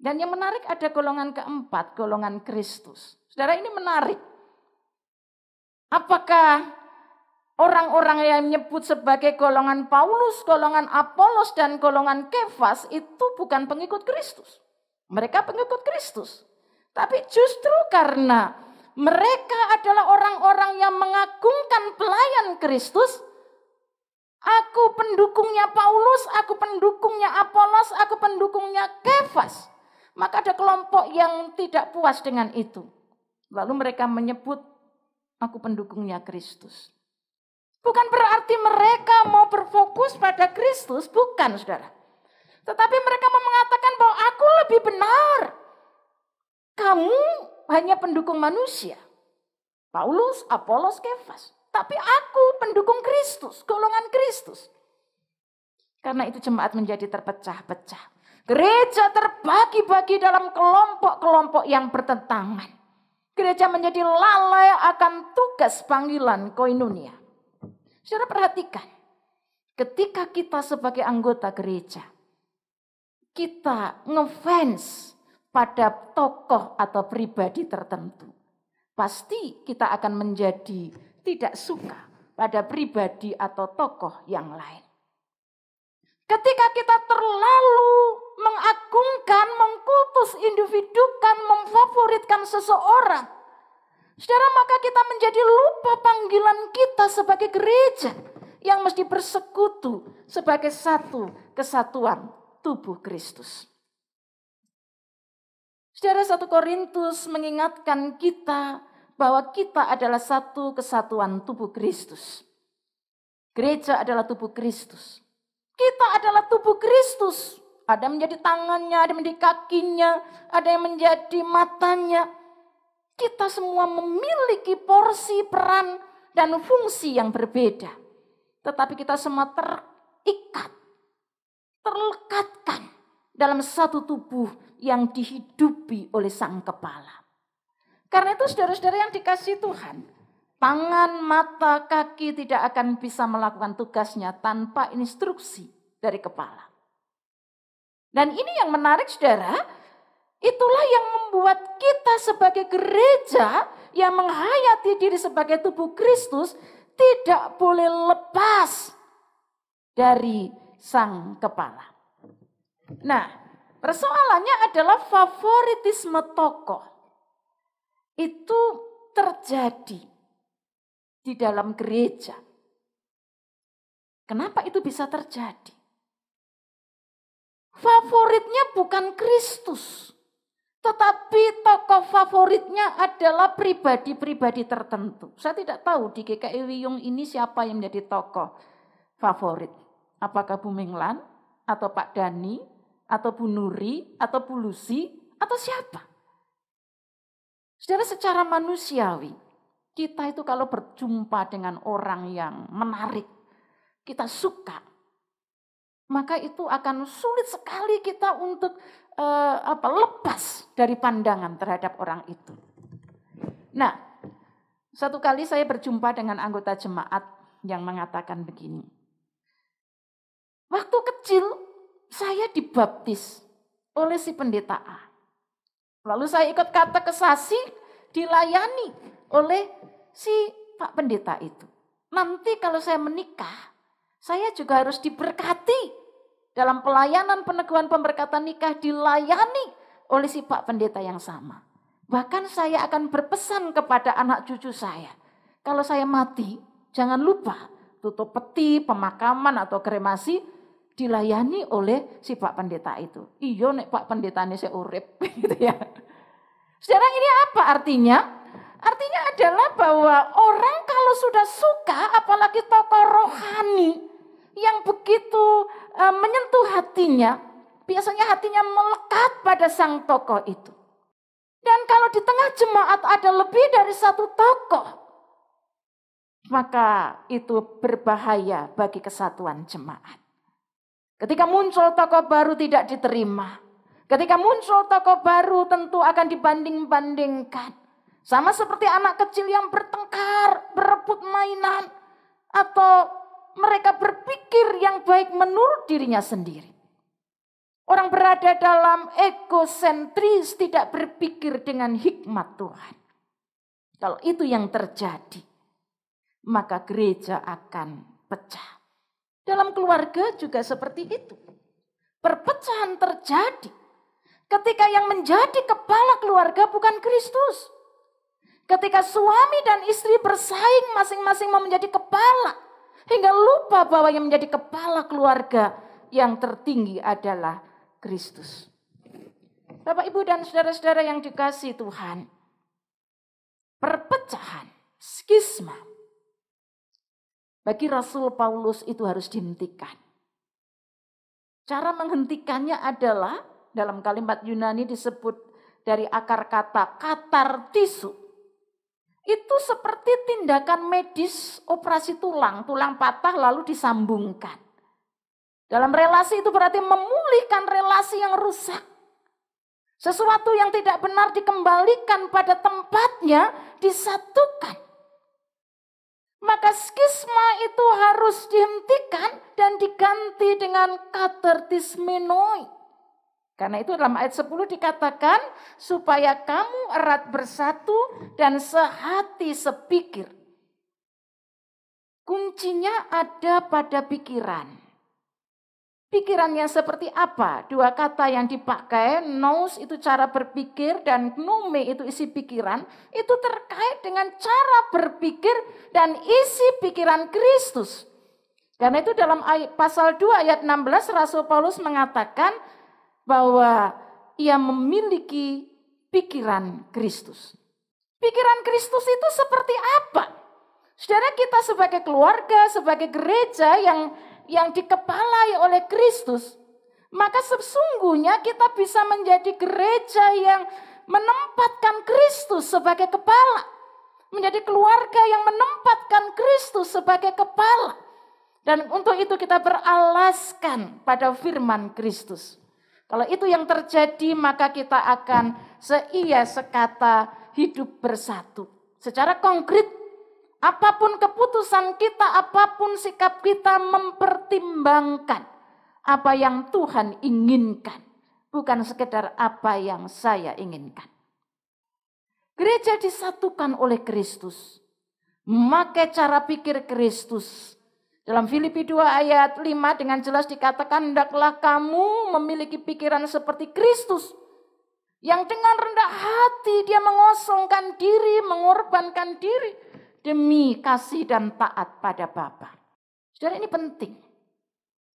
Dan yang menarik ada golongan keempat, golongan Kristus. Saudara, ini menarik. Apakah orang-orang yang menyebut sebagai golongan Paulus, golongan Apolos, dan golongan Kefas itu bukan pengikut Kristus? Mereka pengikut Kristus. Tapi justru karena mereka adalah orang-orang yang mengagungkan pelayan Kristus, aku pendukungnya Paulus, aku pendukungnya Apolos, aku pendukungnya Kefas. Maka ada kelompok yang tidak puas dengan itu. Lalu mereka menyebut, aku pendukungnya Kristus. Bukan berarti mereka mau berfokus pada Kristus, bukan saudara. Tetapi mereka mau mengatakan bahwa aku lebih benar. Kamu hanya pendukung manusia. Paulus, Apolos, Kefas. Tapi aku pendukung Kristus, golongan Kristus. Karena itu jemaat menjadi terpecah-pecah. Gereja terbagi-bagi dalam kelompok-kelompok yang bertentangan. Gereja menjadi lalai akan tugas panggilan koinonia. Saudara perhatikan, ketika kita sebagai anggota gereja, kita ngefans pada tokoh atau pribadi tertentu, pasti kita akan menjadi tidak suka pada pribadi atau tokoh yang lain. Ketika kita terlalu mengagungkan, mengkutus, individukan, memfavoritkan seseorang, saudara, maka kita menjadi lupa panggilan kita sebagai gereja yang mesti bersekutu sebagai satu kesatuan tubuh Kristus. Saudara, 1 Korintus mengingatkan kita bahwa kita adalah satu kesatuan tubuh Kristus. Gereja adalah tubuh Kristus. Kita adalah tubuh Kristus. Ada yang menjadi tangannya, ada yang menjadi kakinya, ada yang menjadi matanya. Kita semua memiliki porsi, peran, dan fungsi yang berbeda. Tetapi kita semua terikat, terlekatkan dalam satu tubuh yang dihidupi oleh Sang Kepala. Karena itu saudara-saudara yang dikasihi Tuhan, tangan, mata, kaki tidak akan bisa melakukan tugasnya tanpa instruksi dari kepala. Dan ini yang menarik saudara, itulah yang membuat kita sebagai gereja yang menghayati diri sebagai tubuh Kristus tidak boleh lepas dari Sang Kepala. Nah, persoalannya adalah favoritisme tokoh. Itu terjadi di dalam gereja. Kenapa itu bisa terjadi? Favoritnya bukan Kristus, tetapi tokoh favoritnya adalah pribadi-pribadi tertentu. Saya tidak tahu di GKI Wiyung ini siapa yang menjadi tokoh favorit. Apakah Bu Minglan, atau Pak Dani, atau Bu Nuri, atau Bu Lucy, atau siapa? Saudara, secara manusiawi, kita itu kalau berjumpa dengan orang yang menarik, kita suka, maka itu akan sulit sekali kita untuk lepas dari pandangan terhadap orang itu. Nah, satu kali saya berjumpa dengan anggota jemaat yang mengatakan begini. Waktu kecil saya dibaptis oleh si pendeta A. Lalu saya ikut katekesasi, dilayani oleh si Pak Pendeta itu. Nanti kalau saya menikah, saya juga harus diberkati. Dalam pelayanan peneguhan pemberkatan nikah dilayani oleh si Pak Pendeta yang sama. Bahkan saya akan berpesan kepada anak cucu saya. Kalau saya mati, jangan lupa tutup peti, pemakaman atau kremasi dilayani oleh si Pak Pendeta itu. Iya nek Pak Pendeta ini saya urip gitu ya. Saudara, ini apa artinya? Artinya adalah bahwa orang kalau sudah suka, apalagi tokoh rohani yang begitu menyentuh hatinya, biasanya hatinya melekat pada sang tokoh itu. Dan kalau di tengah jemaat ada lebih dari satu tokoh, maka itu berbahaya bagi kesatuan jemaat. Ketika muncul tokoh baru tidak diterima, Ketika muncul tokoh baru tentu akan dibanding-bandingkan. Sama seperti anak kecil yang bertengkar, berebut mainan. Atau mereka berpikir yang baik menurut dirinya sendiri. Orang berada dalam egosentris, tidak berpikir dengan hikmat Tuhan. Kalau itu yang terjadi, maka gereja akan pecah. Dalam keluarga juga seperti itu. Perpecahan terjadi ketika yang menjadi kepala keluarga bukan Kristus. Ketika suami dan istri bersaing masing-masing mau menjadi kepala. Hingga lupa bahwa yang menjadi kepala keluarga yang tertinggi adalah Kristus. Bapak, Ibu, dan saudara-saudara yang dikasihi Tuhan. Perpecahan, skisma. Bagi Rasul Paulus itu harus dihentikan. Cara menghentikannya adalah dalam kalimat Yunani disebut dari akar kata katartisu. Itu seperti tindakan medis operasi tulang patah lalu disambungkan. Dalam relasi itu berarti memulihkan relasi yang rusak. Sesuatu yang tidak benar dikembalikan pada tempatnya, disatukan. Maka skisma itu harus dihentikan dan diganti dengan katartismenoi. Karena itu dalam ayat 10 dikatakan supaya kamu erat bersatu dan sehati sepikir. Kuncinya ada pada pikiran. Pikirannya seperti apa? Dua kata yang dipakai, nous itu cara berpikir dan gnome itu isi pikiran. Itu terkait dengan cara berpikir dan isi pikiran Kristus. Karena itu dalam pasal 2 ayat 16 Rasul Paulus mengatakan bahwa ia memiliki pikiran Kristus. Pikiran Kristus itu seperti apa? Saudara, kita sebagai keluarga, sebagai gereja yang dikepalai oleh Kristus, maka sesungguhnya kita bisa menjadi gereja yang menempatkan Kristus sebagai kepala. Menjadi keluarga yang menempatkan Kristus sebagai kepala. Dan untuk itu kita beralaskan pada firman Kristus. Kalau itu yang terjadi, maka kita akan seia sekata hidup bersatu. Secara konkret, apapun keputusan kita, apapun sikap kita mempertimbangkan apa yang Tuhan inginkan. Bukan sekedar apa yang saya inginkan. Gereja disatukan oleh Kristus. Memakai cara pikir Kristus. Dalam Filipi 2 ayat 5 dengan jelas dikatakan, hendaklah kamu memiliki pikiran seperti Kristus. Yang dengan rendah hati dia mengosongkan diri, mengorbankan diri demi kasih dan taat pada Bapa. Saudara, ini penting.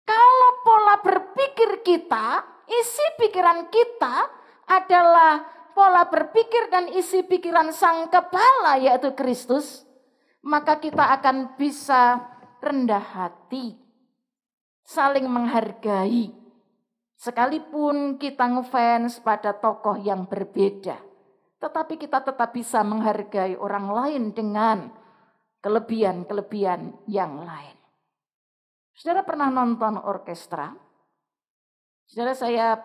Kalau pola berpikir kita, isi pikiran kita adalah pola berpikir dan isi pikiran sang kepala yaitu Kristus, maka kita akan bisa rendah hati, saling menghargai. Sekalipun kita ngefans pada tokoh yang berbeda, tetapi kita tetap bisa menghargai orang lain dengan kelebihan-kelebihan yang lain. Saudara pernah nonton orkestra? Saudara, saya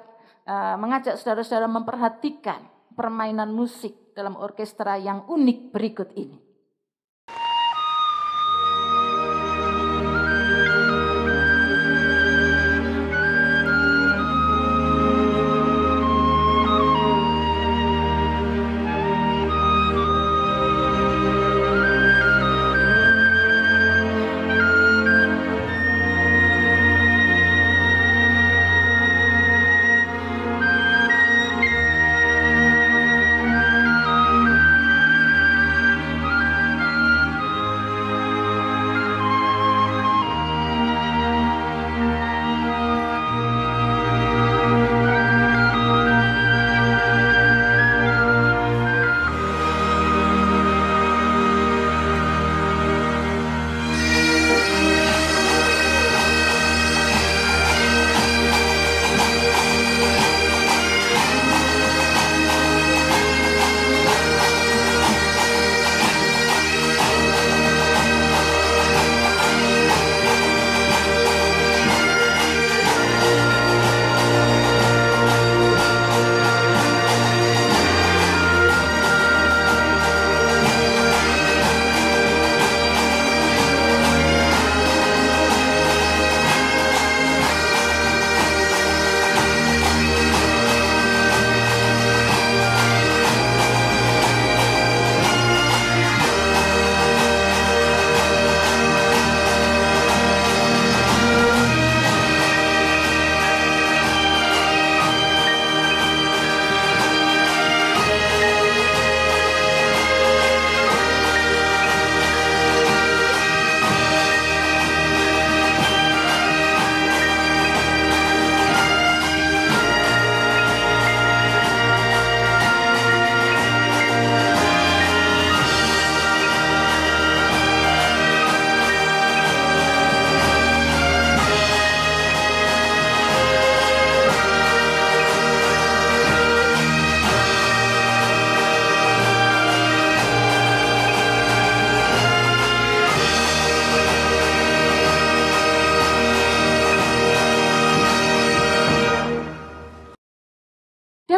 mengajak saudara-saudara memperhatikan permainan musik dalam orkestra yang unik berikut ini.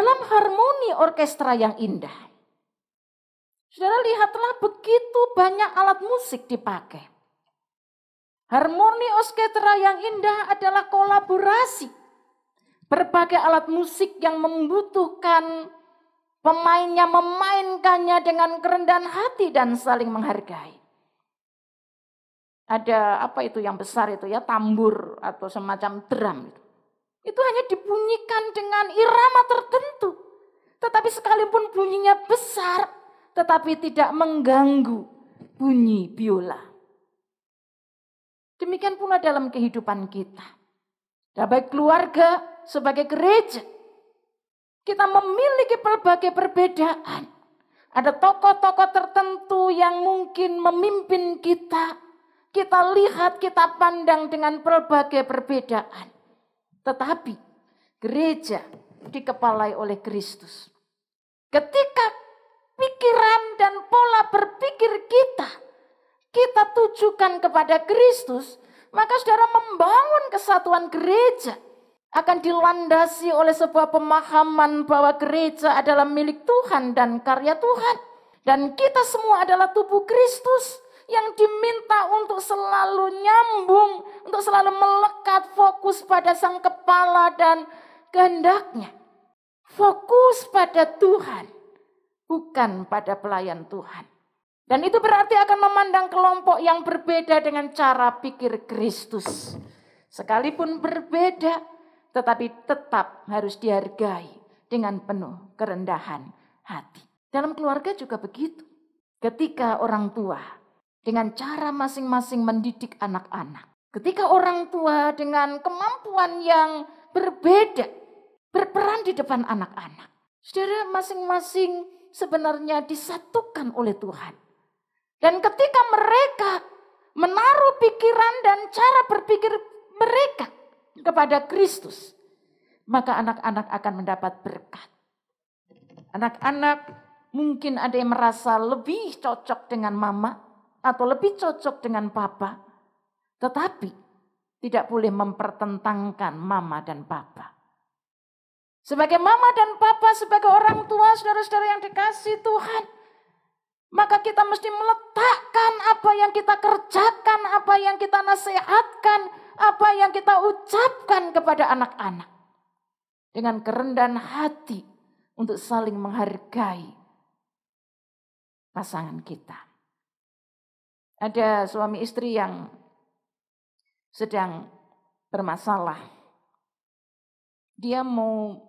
dalam harmoni orkestra yang indah. Saudara, lihatlah begitu banyak alat musik dipakai. Harmoni orkestra yang indah adalah kolaborasi. Berbagai alat musik yang membutuhkan pemainnya memainkannya dengan kerendahan hati dan saling menghargai. Ada apa itu yang besar itu ya, tambur atau semacam drum. Itu hanya dibunyikan dengan irama tertentu. Tetapi sekalipun bunyinya besar, tetapi tidak mengganggu bunyi biola. Demikian pula dalam kehidupan kita. Sebagai keluarga, sebagai gereja, kita memiliki berbagai perbedaan. Ada tokoh-tokoh tertentu yang mungkin memimpin kita. Kita lihat, kita pandang dengan berbagai perbedaan. Tetapi gereja dikepalai oleh Kristus. Ketika pikiran dan pola berpikir kita tujukan kepada Kristus, maka saudara membangun kesatuan gereja akan dilandasi oleh sebuah pemahaman bahwa gereja adalah milik Tuhan dan karya Tuhan. Dan kita semua adalah tubuh Kristus yang diminta untuk selalu nyambung, untuk selalu melekat fokus pada Sang Kepala dan kehendaknya. Fokus pada Tuhan, bukan pada pelayan Tuhan. Dan itu berarti akan memandang kelompok yang berbeda dengan cara pikir Kristus. Sekalipun berbeda, tetapi tetap harus dihargai dengan penuh kerendahan hati. Dalam keluarga juga begitu. Ketika orang tua dengan cara masing-masing mendidik anak-anak. Ketika orang tua dengan kemampuan yang berbeda berperan di depan anak-anak. Saudara, masing-masing sebenarnya disatukan oleh Tuhan. Dan ketika mereka menaruh pikiran dan cara berpikir mereka kepada Kristus, maka anak-anak akan mendapat berkat. Anak-anak mungkin ada yang merasa lebih cocok dengan mama atau lebih cocok dengan papa, tetapi tidak boleh mempertentangkan mama dan papa. Sebagai mama dan papa, sebagai orang tua, saudara-saudara yang dikasihi Tuhan, maka kita mesti meletakkan apa yang kita kerjakan, apa yang kita nasihatkan, apa yang kita ucapkan kepada anak-anak. Dengan kerendahan hati untuk saling menghargai pasangan kita. Ada suami istri yang sedang bermasalah. Dia mau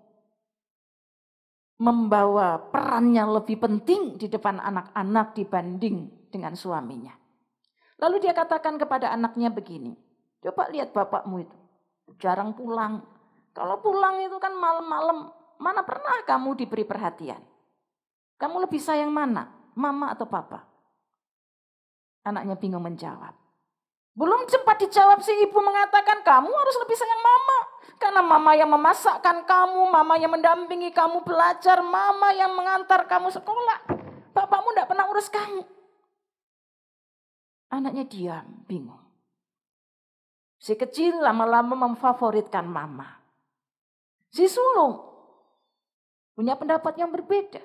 membawa perannya lebih penting di depan anak-anak dibanding dengan suaminya. Lalu dia katakan kepada anaknya begini, coba lihat bapakmu itu, jarang pulang. Kalau pulang itu kan malam-malam, mana pernah kamu diberi perhatian? Kamu lebih sayang mana, mama atau papa? Anaknya bingung menjawab. Belum sempat dijawab si ibu mengatakan, kamu harus lebih sayang mama. Karena mama yang memasakkan kamu, mama yang mendampingi kamu belajar, mama yang mengantar kamu sekolah. Bapakmu tidak pernah urus kamu. Anaknya diam, bingung. Si kecil lama-lama memfavoritkan mama. Si sulung punya pendapat yang berbeda.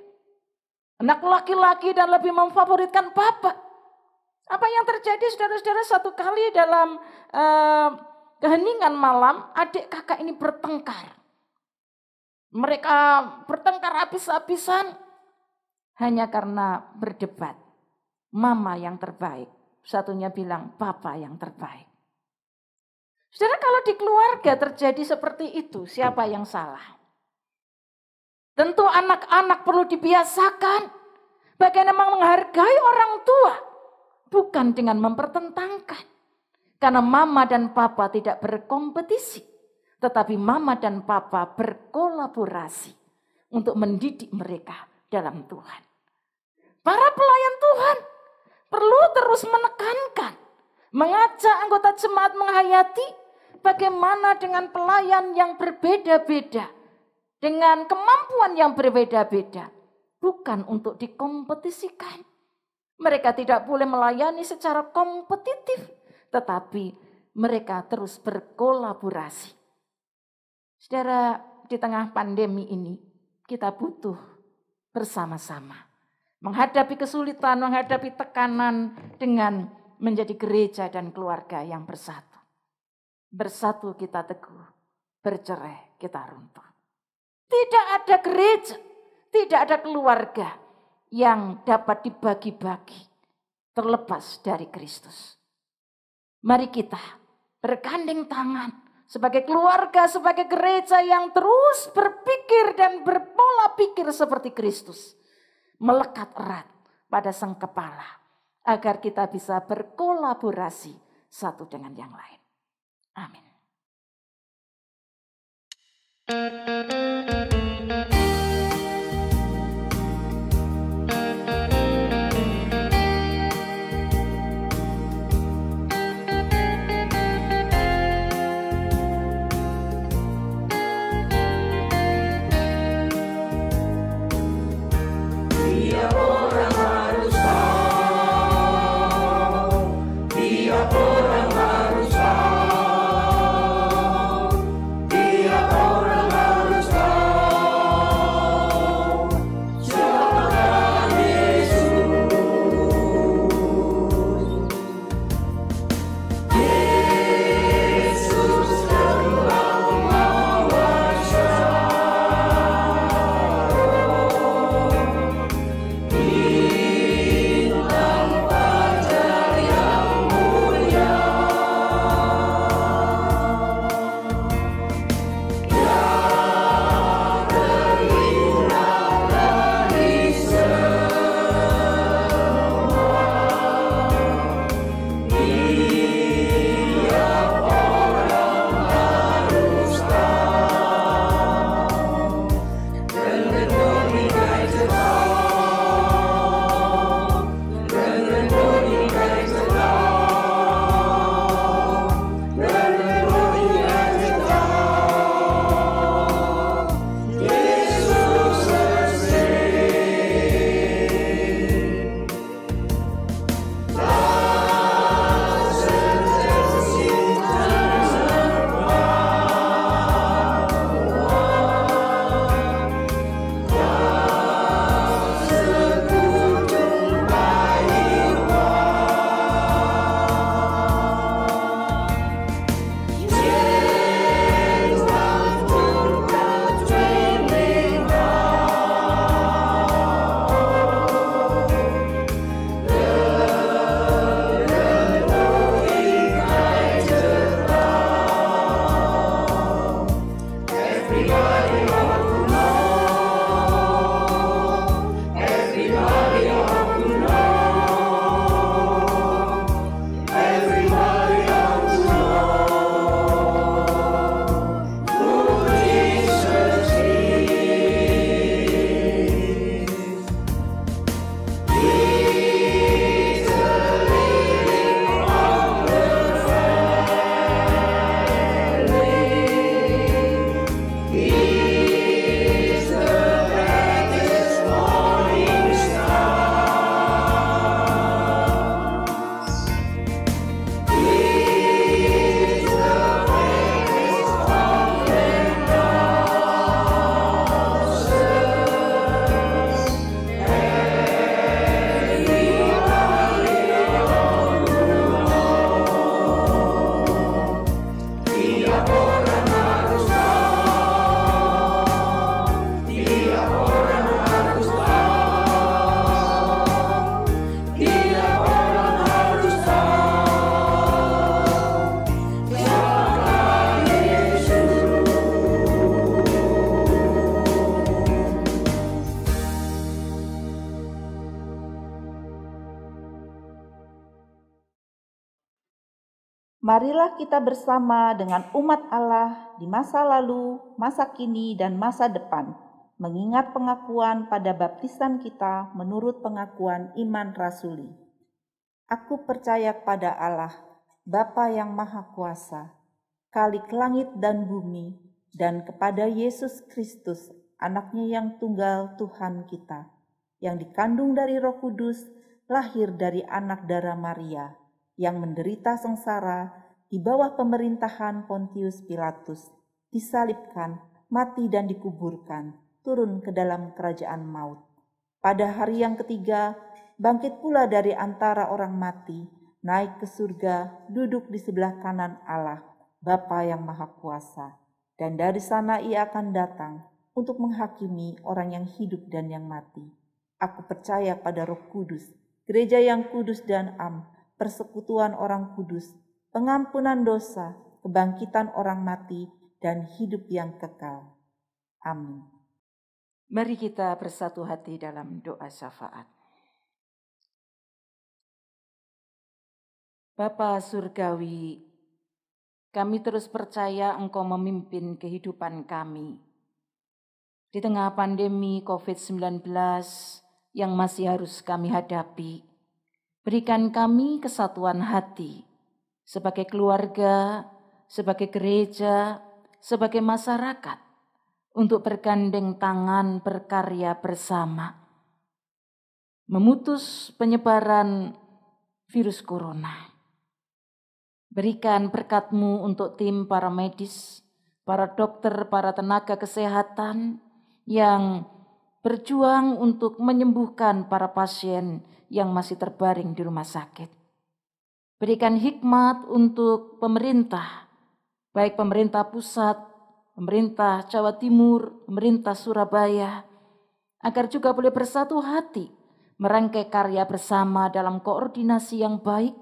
Anak laki-laki dan lebih memfavoritkan bapak. Apa yang terjadi saudara-saudara, satu kali dalam keheningan malam, adik kakak ini bertengkar. Mereka bertengkar habis-habisan hanya karena berdebat. Mama yang terbaik, satunya bilang papa yang terbaik. Saudara, kalau di keluarga terjadi seperti itu, siapa yang salah? Tentu anak-anak perlu dibiasakan bagaimana menghargai orang tua. Bukan dengan mempertentangkan. Karena mama dan papa tidak berkompetisi. Tetapi mama dan papa berkolaborasi untuk mendidik mereka dalam Tuhan. Para pelayan Tuhan perlu terus menekankan, mengajak anggota jemaat menghayati bagaimana dengan pelayan yang berbeda-beda, dengan kemampuan yang berbeda-beda, bukan untuk dikompetisikan. Mereka tidak boleh melayani secara kompetitif, tetapi mereka terus berkolaborasi. Saudara, di tengah pandemi ini, kita butuh bersama-sama menghadapi kesulitan, menghadapi tekanan dengan menjadi gereja dan keluarga yang bersatu. Bersatu kita teguh, bercerai kita runtuh. Tidak ada gereja, tidak ada keluarga yang dapat dibagi-bagi terlepas dari Kristus. Mari kita bergandeng tangan sebagai keluarga, sebagai gereja yang terus berpikir dan berpola pikir seperti Kristus. Melekat erat pada Sang Kepala agar kita bisa berkolaborasi satu dengan yang lain. Amin. Marilah kita bersama dengan umat Allah di masa lalu, masa kini, dan masa depan, mengingat pengakuan pada baptisan kita menurut pengakuan iman rasuli. Aku percaya pada Allah, Bapa yang Maha Kuasa, Khalik langit dan bumi, dan kepada Yesus Kristus, Anaknya yang tunggal Tuhan kita, yang dikandung dari Roh Kudus, lahir dari anak darah Maria, yang menderita sengsara di bawah pemerintahan Pontius Pilatus, disalibkan, mati dan dikuburkan, turun ke dalam kerajaan maut. Pada hari yang ketiga, bangkit pula dari antara orang mati, naik ke surga, duduk di sebelah kanan Allah, Bapa yang Maha Kuasa. Dan dari sana ia akan datang untuk menghakimi orang yang hidup dan yang mati. Aku percaya pada Roh Kudus, gereja yang kudus dan am, persekutuan orang kudus, pengampunan dosa, kebangkitan orang mati, dan hidup yang kekal. Amin. Mari kita bersatu hati dalam doa syafaat. Bapa Surgawi, kami terus percaya Engkau memimpin kehidupan kami. Di tengah pandemi COVID-19 yang masih harus kami hadapi, berikan kami kesatuan hati sebagai keluarga, sebagai gereja, sebagai masyarakat, untuk bergandeng tangan berkarya bersama, memutus penyebaran virus corona. Berikan berkat-Mu untuk tim para medis, para dokter, para tenaga kesehatan yang berjuang untuk menyembuhkan para pasien yang masih terbaring di rumah sakit. Berikan hikmat untuk pemerintah, baik pemerintah pusat, pemerintah Jawa Timur, pemerintah Surabaya, agar juga boleh bersatu hati merangkai karya bersama dalam koordinasi yang baik,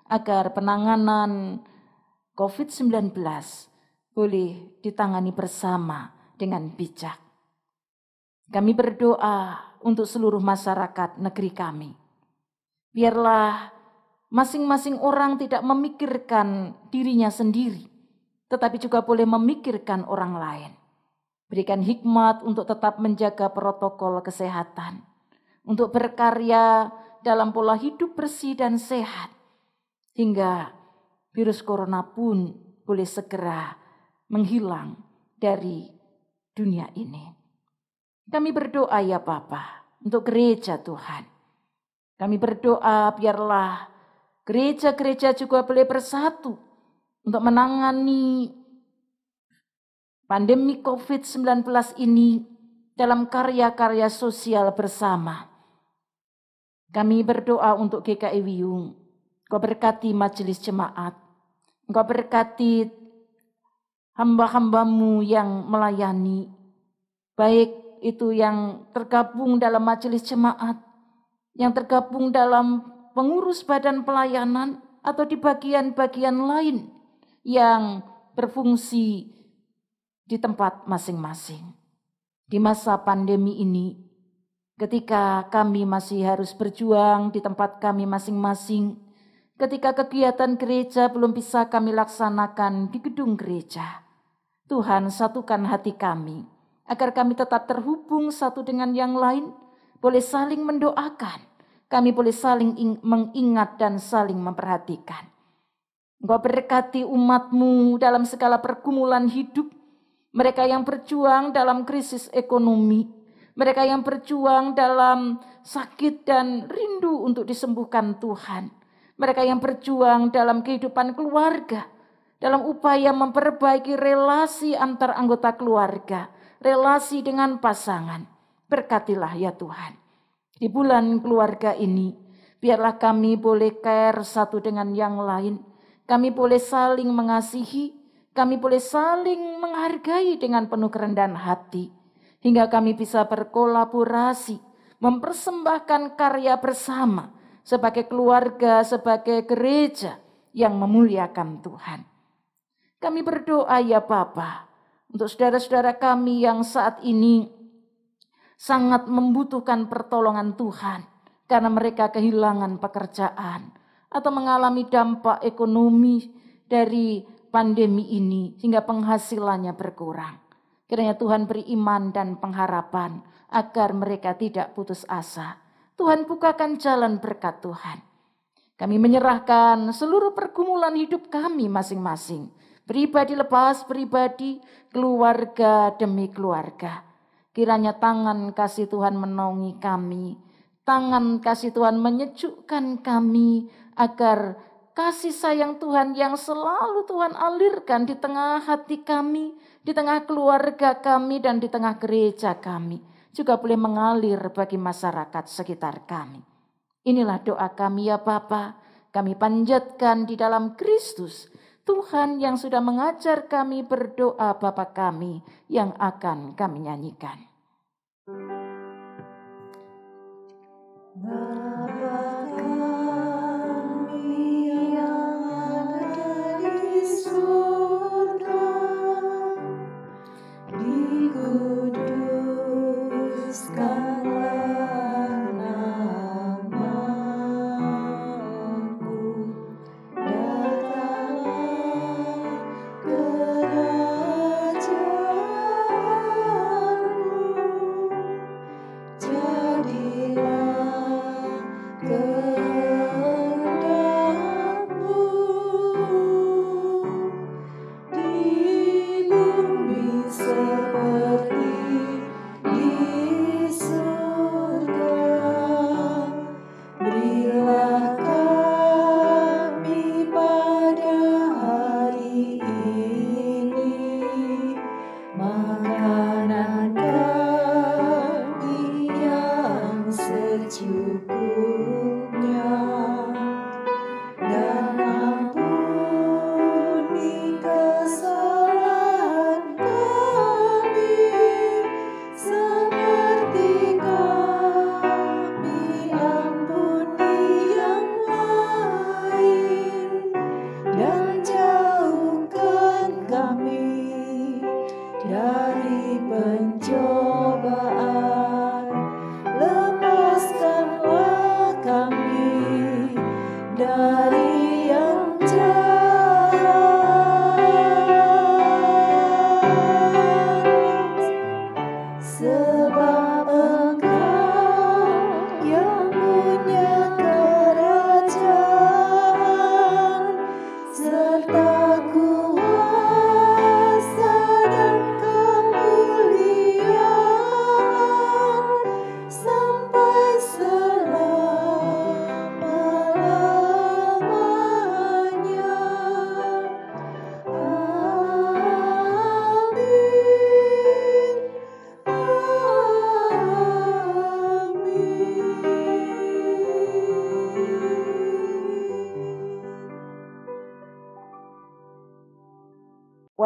agar penanganan COVID-19 boleh ditangani bersama dengan bijak. Kami berdoa untuk seluruh masyarakat negeri kami. Biarlah masing-masing orang tidak memikirkan dirinya sendiri, tetapi juga boleh memikirkan orang lain. Berikan hikmat untuk tetap menjaga protokol kesehatan, untuk berkarya dalam pola hidup bersih dan sehat, hingga virus corona pun boleh segera menghilang dari dunia ini. Kami berdoa ya Bapa, untuk gereja Tuhan. Kami berdoa biarlah gereja-gereja juga boleh bersatu untuk menangani pandemi COVID-19 ini dalam karya-karya sosial bersama. Kami berdoa untuk GKI Wiyung. Engkau berkati majelis jemaat. Engkau berkati hamba-hambamu yang melayani. Baik itu yang tergabung dalam majelis jemaat, yang tergabung dalam pengurus badan pelayanan, atau di bagian-bagian lain yang berfungsi di tempat masing-masing. Di masa pandemi ini, ketika kami masih harus berjuang di tempat kami masing-masing, ketika kegiatan gereja belum bisa kami laksanakan di gedung gereja, Tuhan satukan hati kami, agar kami tetap terhubung satu dengan yang lain, boleh saling mendoakan, kami boleh saling mengingat dan saling memperhatikan. Engkau berkati umat-Mu dalam segala pergumulan hidup, mereka yang berjuang dalam krisis ekonomi, mereka yang berjuang dalam sakit dan rindu untuk disembuhkan Tuhan, mereka yang berjuang dalam kehidupan keluarga, dalam upaya memperbaiki relasi antar anggota keluarga, relasi dengan pasangan. Berkatilah ya Tuhan. Di bulan keluarga ini, biarlah kami boleh care satu dengan yang lain. Kami boleh saling mengasihi, kami boleh saling menghargai dengan penuh kerendahan hati. Hingga kami bisa berkolaborasi, mempersembahkan karya bersama sebagai keluarga, sebagai gereja yang memuliakan Tuhan. Kami berdoa ya Bapa, untuk saudara-saudara kami yang saat ini sangat membutuhkan pertolongan Tuhan, karena mereka kehilangan pekerjaan atau mengalami dampak ekonomi dari pandemi ini hingga penghasilannya berkurang. Kiranya Tuhan beri iman dan pengharapan agar mereka tidak putus asa. Tuhan bukakan jalan berkat Tuhan. Kami menyerahkan seluruh pergumulan hidup kami masing-masing. Pribadi lepas pribadi, keluarga demi keluarga. Kiranya tangan kasih Tuhan menaungi kami. Tangan kasih Tuhan menyejukkan kami agar kasih sayang Tuhan yang selalu Tuhan alirkan di tengah hati kami, di tengah keluarga kami, dan di tengah gereja kami. Juga boleh mengalir bagi masyarakat sekitar kami. Inilah doa kami ya Bapa. Kami panjatkan di dalam Kristus, Tuhan yang sudah mengajar kami berdoa Bapa kami yang akan kami nyanyikan.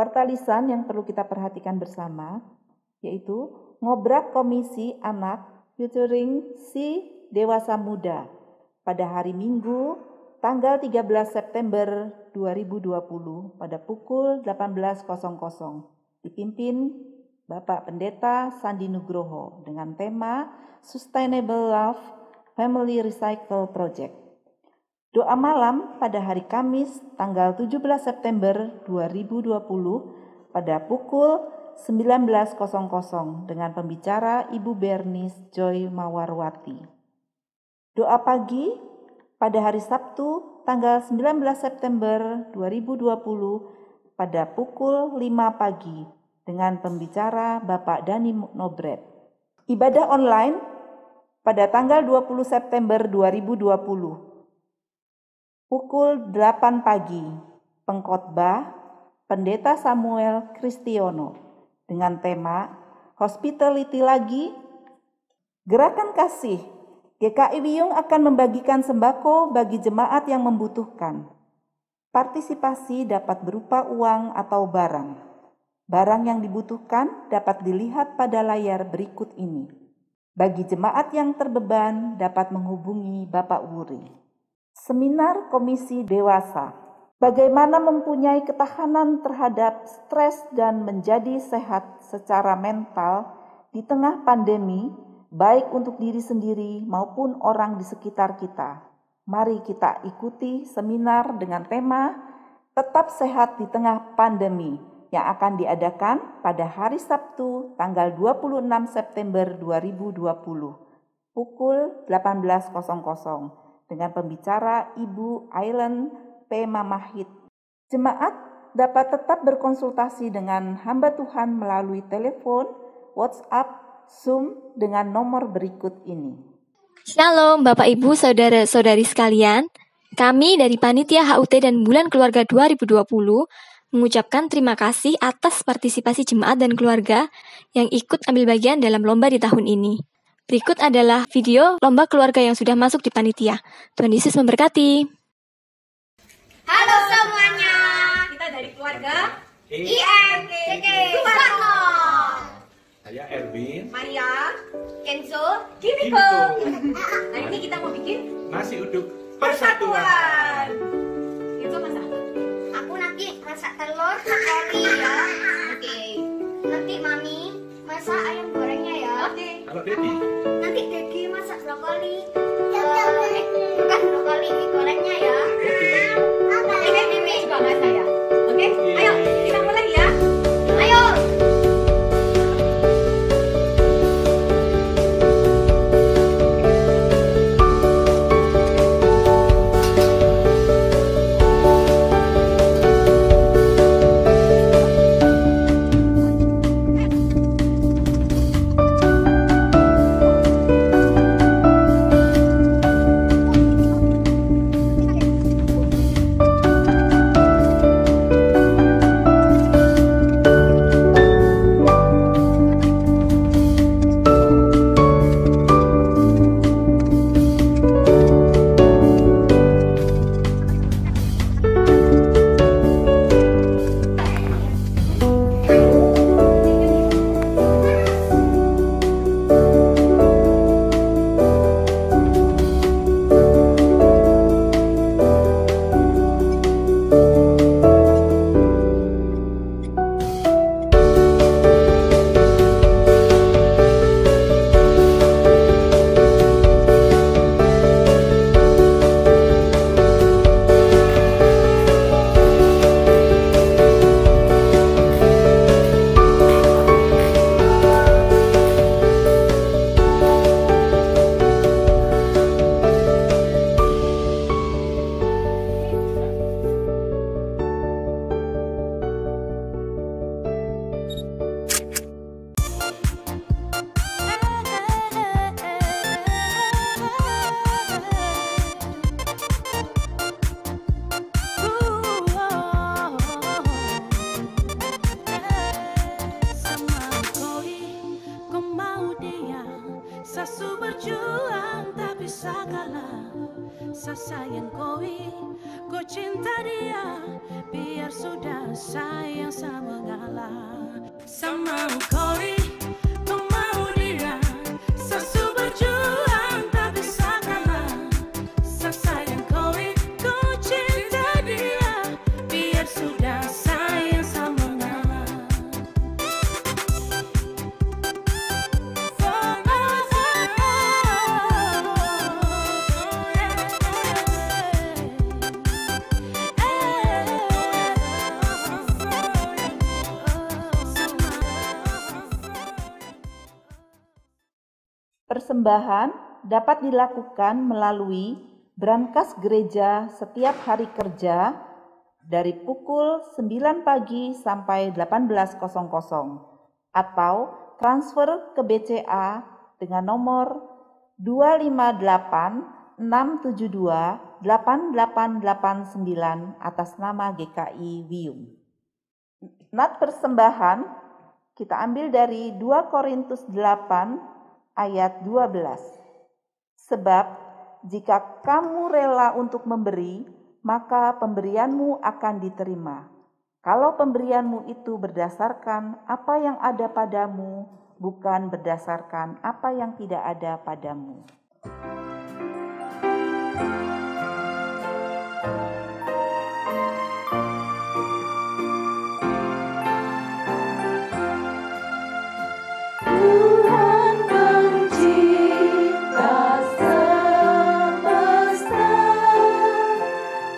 Warta lisan yang perlu kita perhatikan bersama, yaitu ngobrak komisi anak featuring si dewasa muda pada hari Minggu tanggal 13 September 2020 pada pukul 18.00 dipimpin Bapak Pendeta Sandi Nugroho dengan tema Sustainable Love Family Recycle Project. Doa malam pada hari Kamis tanggal 17 September 2020 pada pukul 19.00 dengan pembicara Ibu Bernice Joy Mawarwati. Doa pagi pada hari Sabtu tanggal 19 September 2020 pada pukul 5 pagi dengan pembicara Bapak Dani Nobret. Ibadah online pada tanggal 20 September 2020. Pukul 8 pagi, pengkhotbah Pendeta Samuel Kristiono dengan tema Hospitality lagi, Gerakan Kasih. GKI Wiyung akan membagikan sembako bagi jemaat yang membutuhkan. Partisipasi dapat berupa uang atau barang. Barang yang dibutuhkan dapat dilihat pada layar berikut ini. Bagi jemaat yang terbeban dapat menghubungi Bapak Wuri. Seminar Komisi Dewasa, bagaimana mempunyai ketahanan terhadap stres dan menjadi sehat secara mental di tengah pandemi, baik untuk diri sendiri maupun orang di sekitar kita. Mari kita ikuti seminar dengan tema Tetap Sehat di Tengah Pandemi yang akan diadakan pada hari Sabtu tanggal 26 September 2020 pukul 18.00 dengan pembicara Ibu Ailen P. Mamahit. Jemaat dapat tetap berkonsultasi dengan hamba Tuhan melalui telepon, WhatsApp, Zoom dengan nomor berikut ini. Shalom Bapak Ibu Saudara-saudari sekalian. Kami dari Panitia HUT dan Bulan Keluarga 2020 mengucapkan terima kasih atas partisipasi jemaat dan keluarga yang ikut ambil bagian dalam lomba di tahun ini. Berikut adalah video lomba keluarga yang sudah masuk di panitia. Tuhan Yesus memberkati. Halo semuanya. Kita dari keluarga IMCK Suwarno. Saya Erwin, Maria, Kenzo, Kimiko. Nah ini kita mau bikin nasi uduk persatuan. Kenzo masak. Aku nanti masak telur brokoli ya. Oke. Nanti Mami masak ayam gorengnya ya. Oke. Kalau Dedi, Nanti Dedi masak brokoli. Bukan brokoli, gorengnya ya. Ini juga masak ya. Oke. Ayo kita mulai ya. Ayo. Sasu berjuang tak bisa kalah. Sayang koi, ku cinta dia. Biar sudah sayang sama mengalah. Sama koi, ku mau dia. Sasu berjuang tak bisa kalah. Sayang koi, ku cinta dia. Biar sudah sayang sama mengalah. Persembahan dapat dilakukan melalui brankas gereja setiap hari kerja dari pukul 9 pagi sampai 18.00 atau transfer ke BCA dengan nomor 258-672-8889 atas nama GKI Wiyung. Nat persembahan kita ambil dari 2 Korintus 8 ayat 12. Sebab jika kamu rela untuk memberi, maka pemberianmu akan diterima. Kalau pemberianmu itu berdasarkan apa yang ada padamu, bukan berdasarkan apa yang tidak ada padamu. Tuhan pencipta semesta,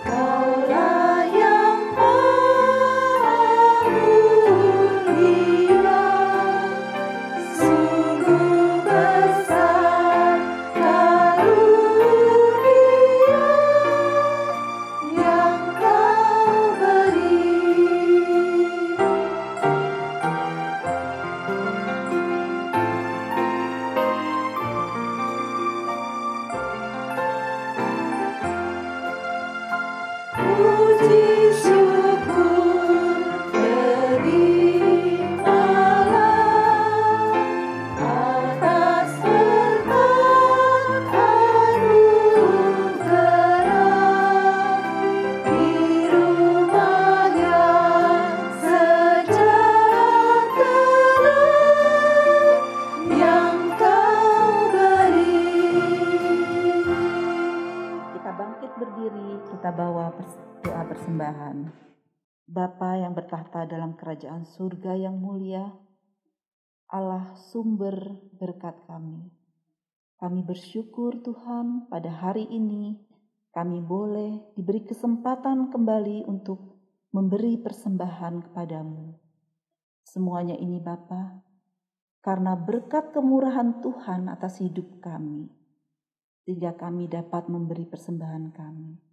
Kaulah yang maha mulia. Sungguh besar bawa doa persembahan. Bapa yang bertahta dalam kerajaan surga yang mulia, Allah sumber berkat kami. Kami bersyukur Tuhan pada hari ini kami boleh diberi kesempatan kembali untuk memberi persembahan kepadamu. Semuanya ini Bapa, karena berkat kemurahan Tuhan atas hidup kami, sehingga kami dapat memberi persembahan kami.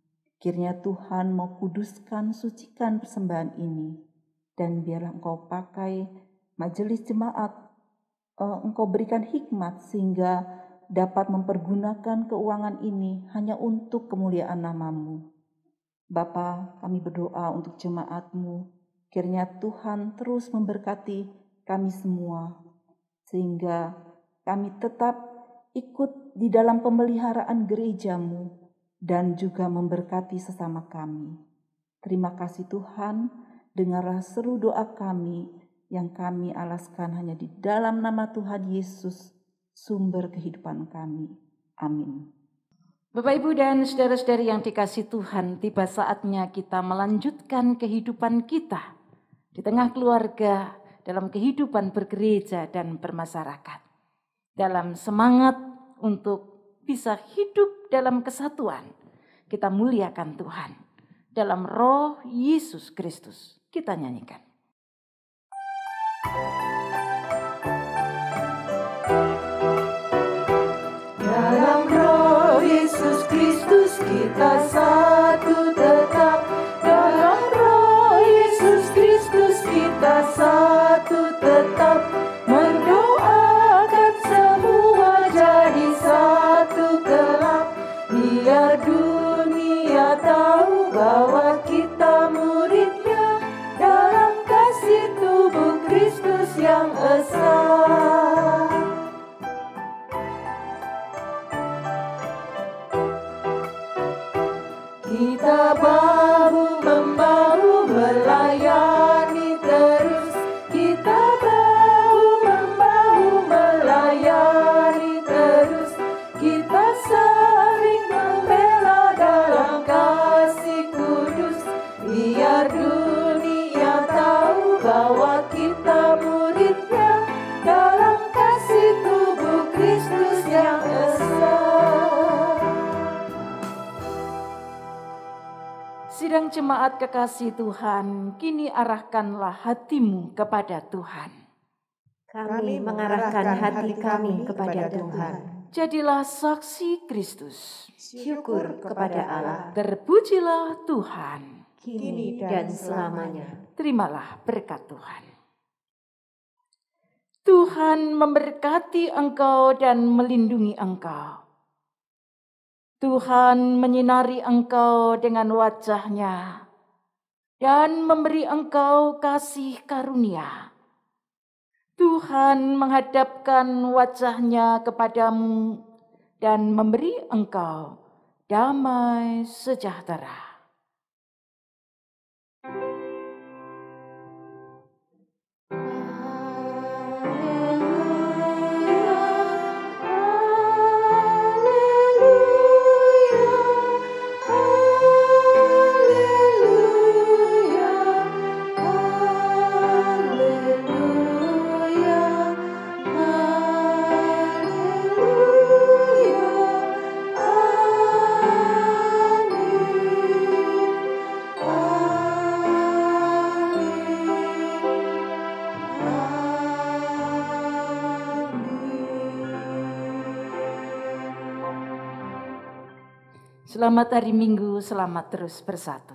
Kiranya Tuhan mau kuduskan, sucikan persembahan ini, dan biarlah Engkau pakai majelis jemaat, Engkau berikan hikmat sehingga dapat mempergunakan keuangan ini hanya untuk kemuliaan nama-Mu. Bapa, kami berdoa untuk jemaat-Mu, kiranya Tuhan terus memberkati kami semua, sehingga kami tetap ikut di dalam pemeliharaan gereja-Mu, dan juga memberkati sesama kami. Terima kasih Tuhan, dengarlah seru doa kami yang kami alaskan hanya di dalam nama Tuhan Yesus, sumber kehidupan kami. Amin. Bapak, Ibu, dan saudara-saudari yang dikasihi Tuhan, tiba saatnya kita melanjutkan kehidupan kita di tengah keluarga, dalam kehidupan bergereja dan bermasyarakat. Dalam semangat untuk bisa hidup dalam kesatuan, kita muliakan Tuhan. Dalam roh Yesus Kristus, kita nyanyikan. Dalam roh Yesus Kristus kita satu tetap. Dalam roh Yesus Kristus kita satu tetap. Mendoakan semua jadi satu kelak. Biar dunia tahu bahwa kita muridnya dalam kasih tubuh Kristus yang esa. Kita bahu-membahu melayani terus. Kita bahu-membahu melayani terus. Kita saling membela dalam kasih kudus. Biar dunia tahu bahwa kita muridnya dalam kasih tubuh Kristus yang esa. Sidang jemaat kekasih Tuhan, kini arahkanlah hatimu kepada Tuhan. Kami mengarahkan hati kami kepada Tuhan. Jadilah saksi Kristus. Syukur kepada Allah, Terpujilah Tuhan. kini dan selamanya. Terimalah berkat Tuhan. Tuhan memberkati engkau dan melindungi engkau. Tuhan menyinari engkau dengan wajah-Nya dan memberi engkau kasih karunia. Tuhan menghadapkan wajah-Nya kepadamu dan memberi engkau damai sejahtera. Selamat hari Minggu, selamat terus bersatu.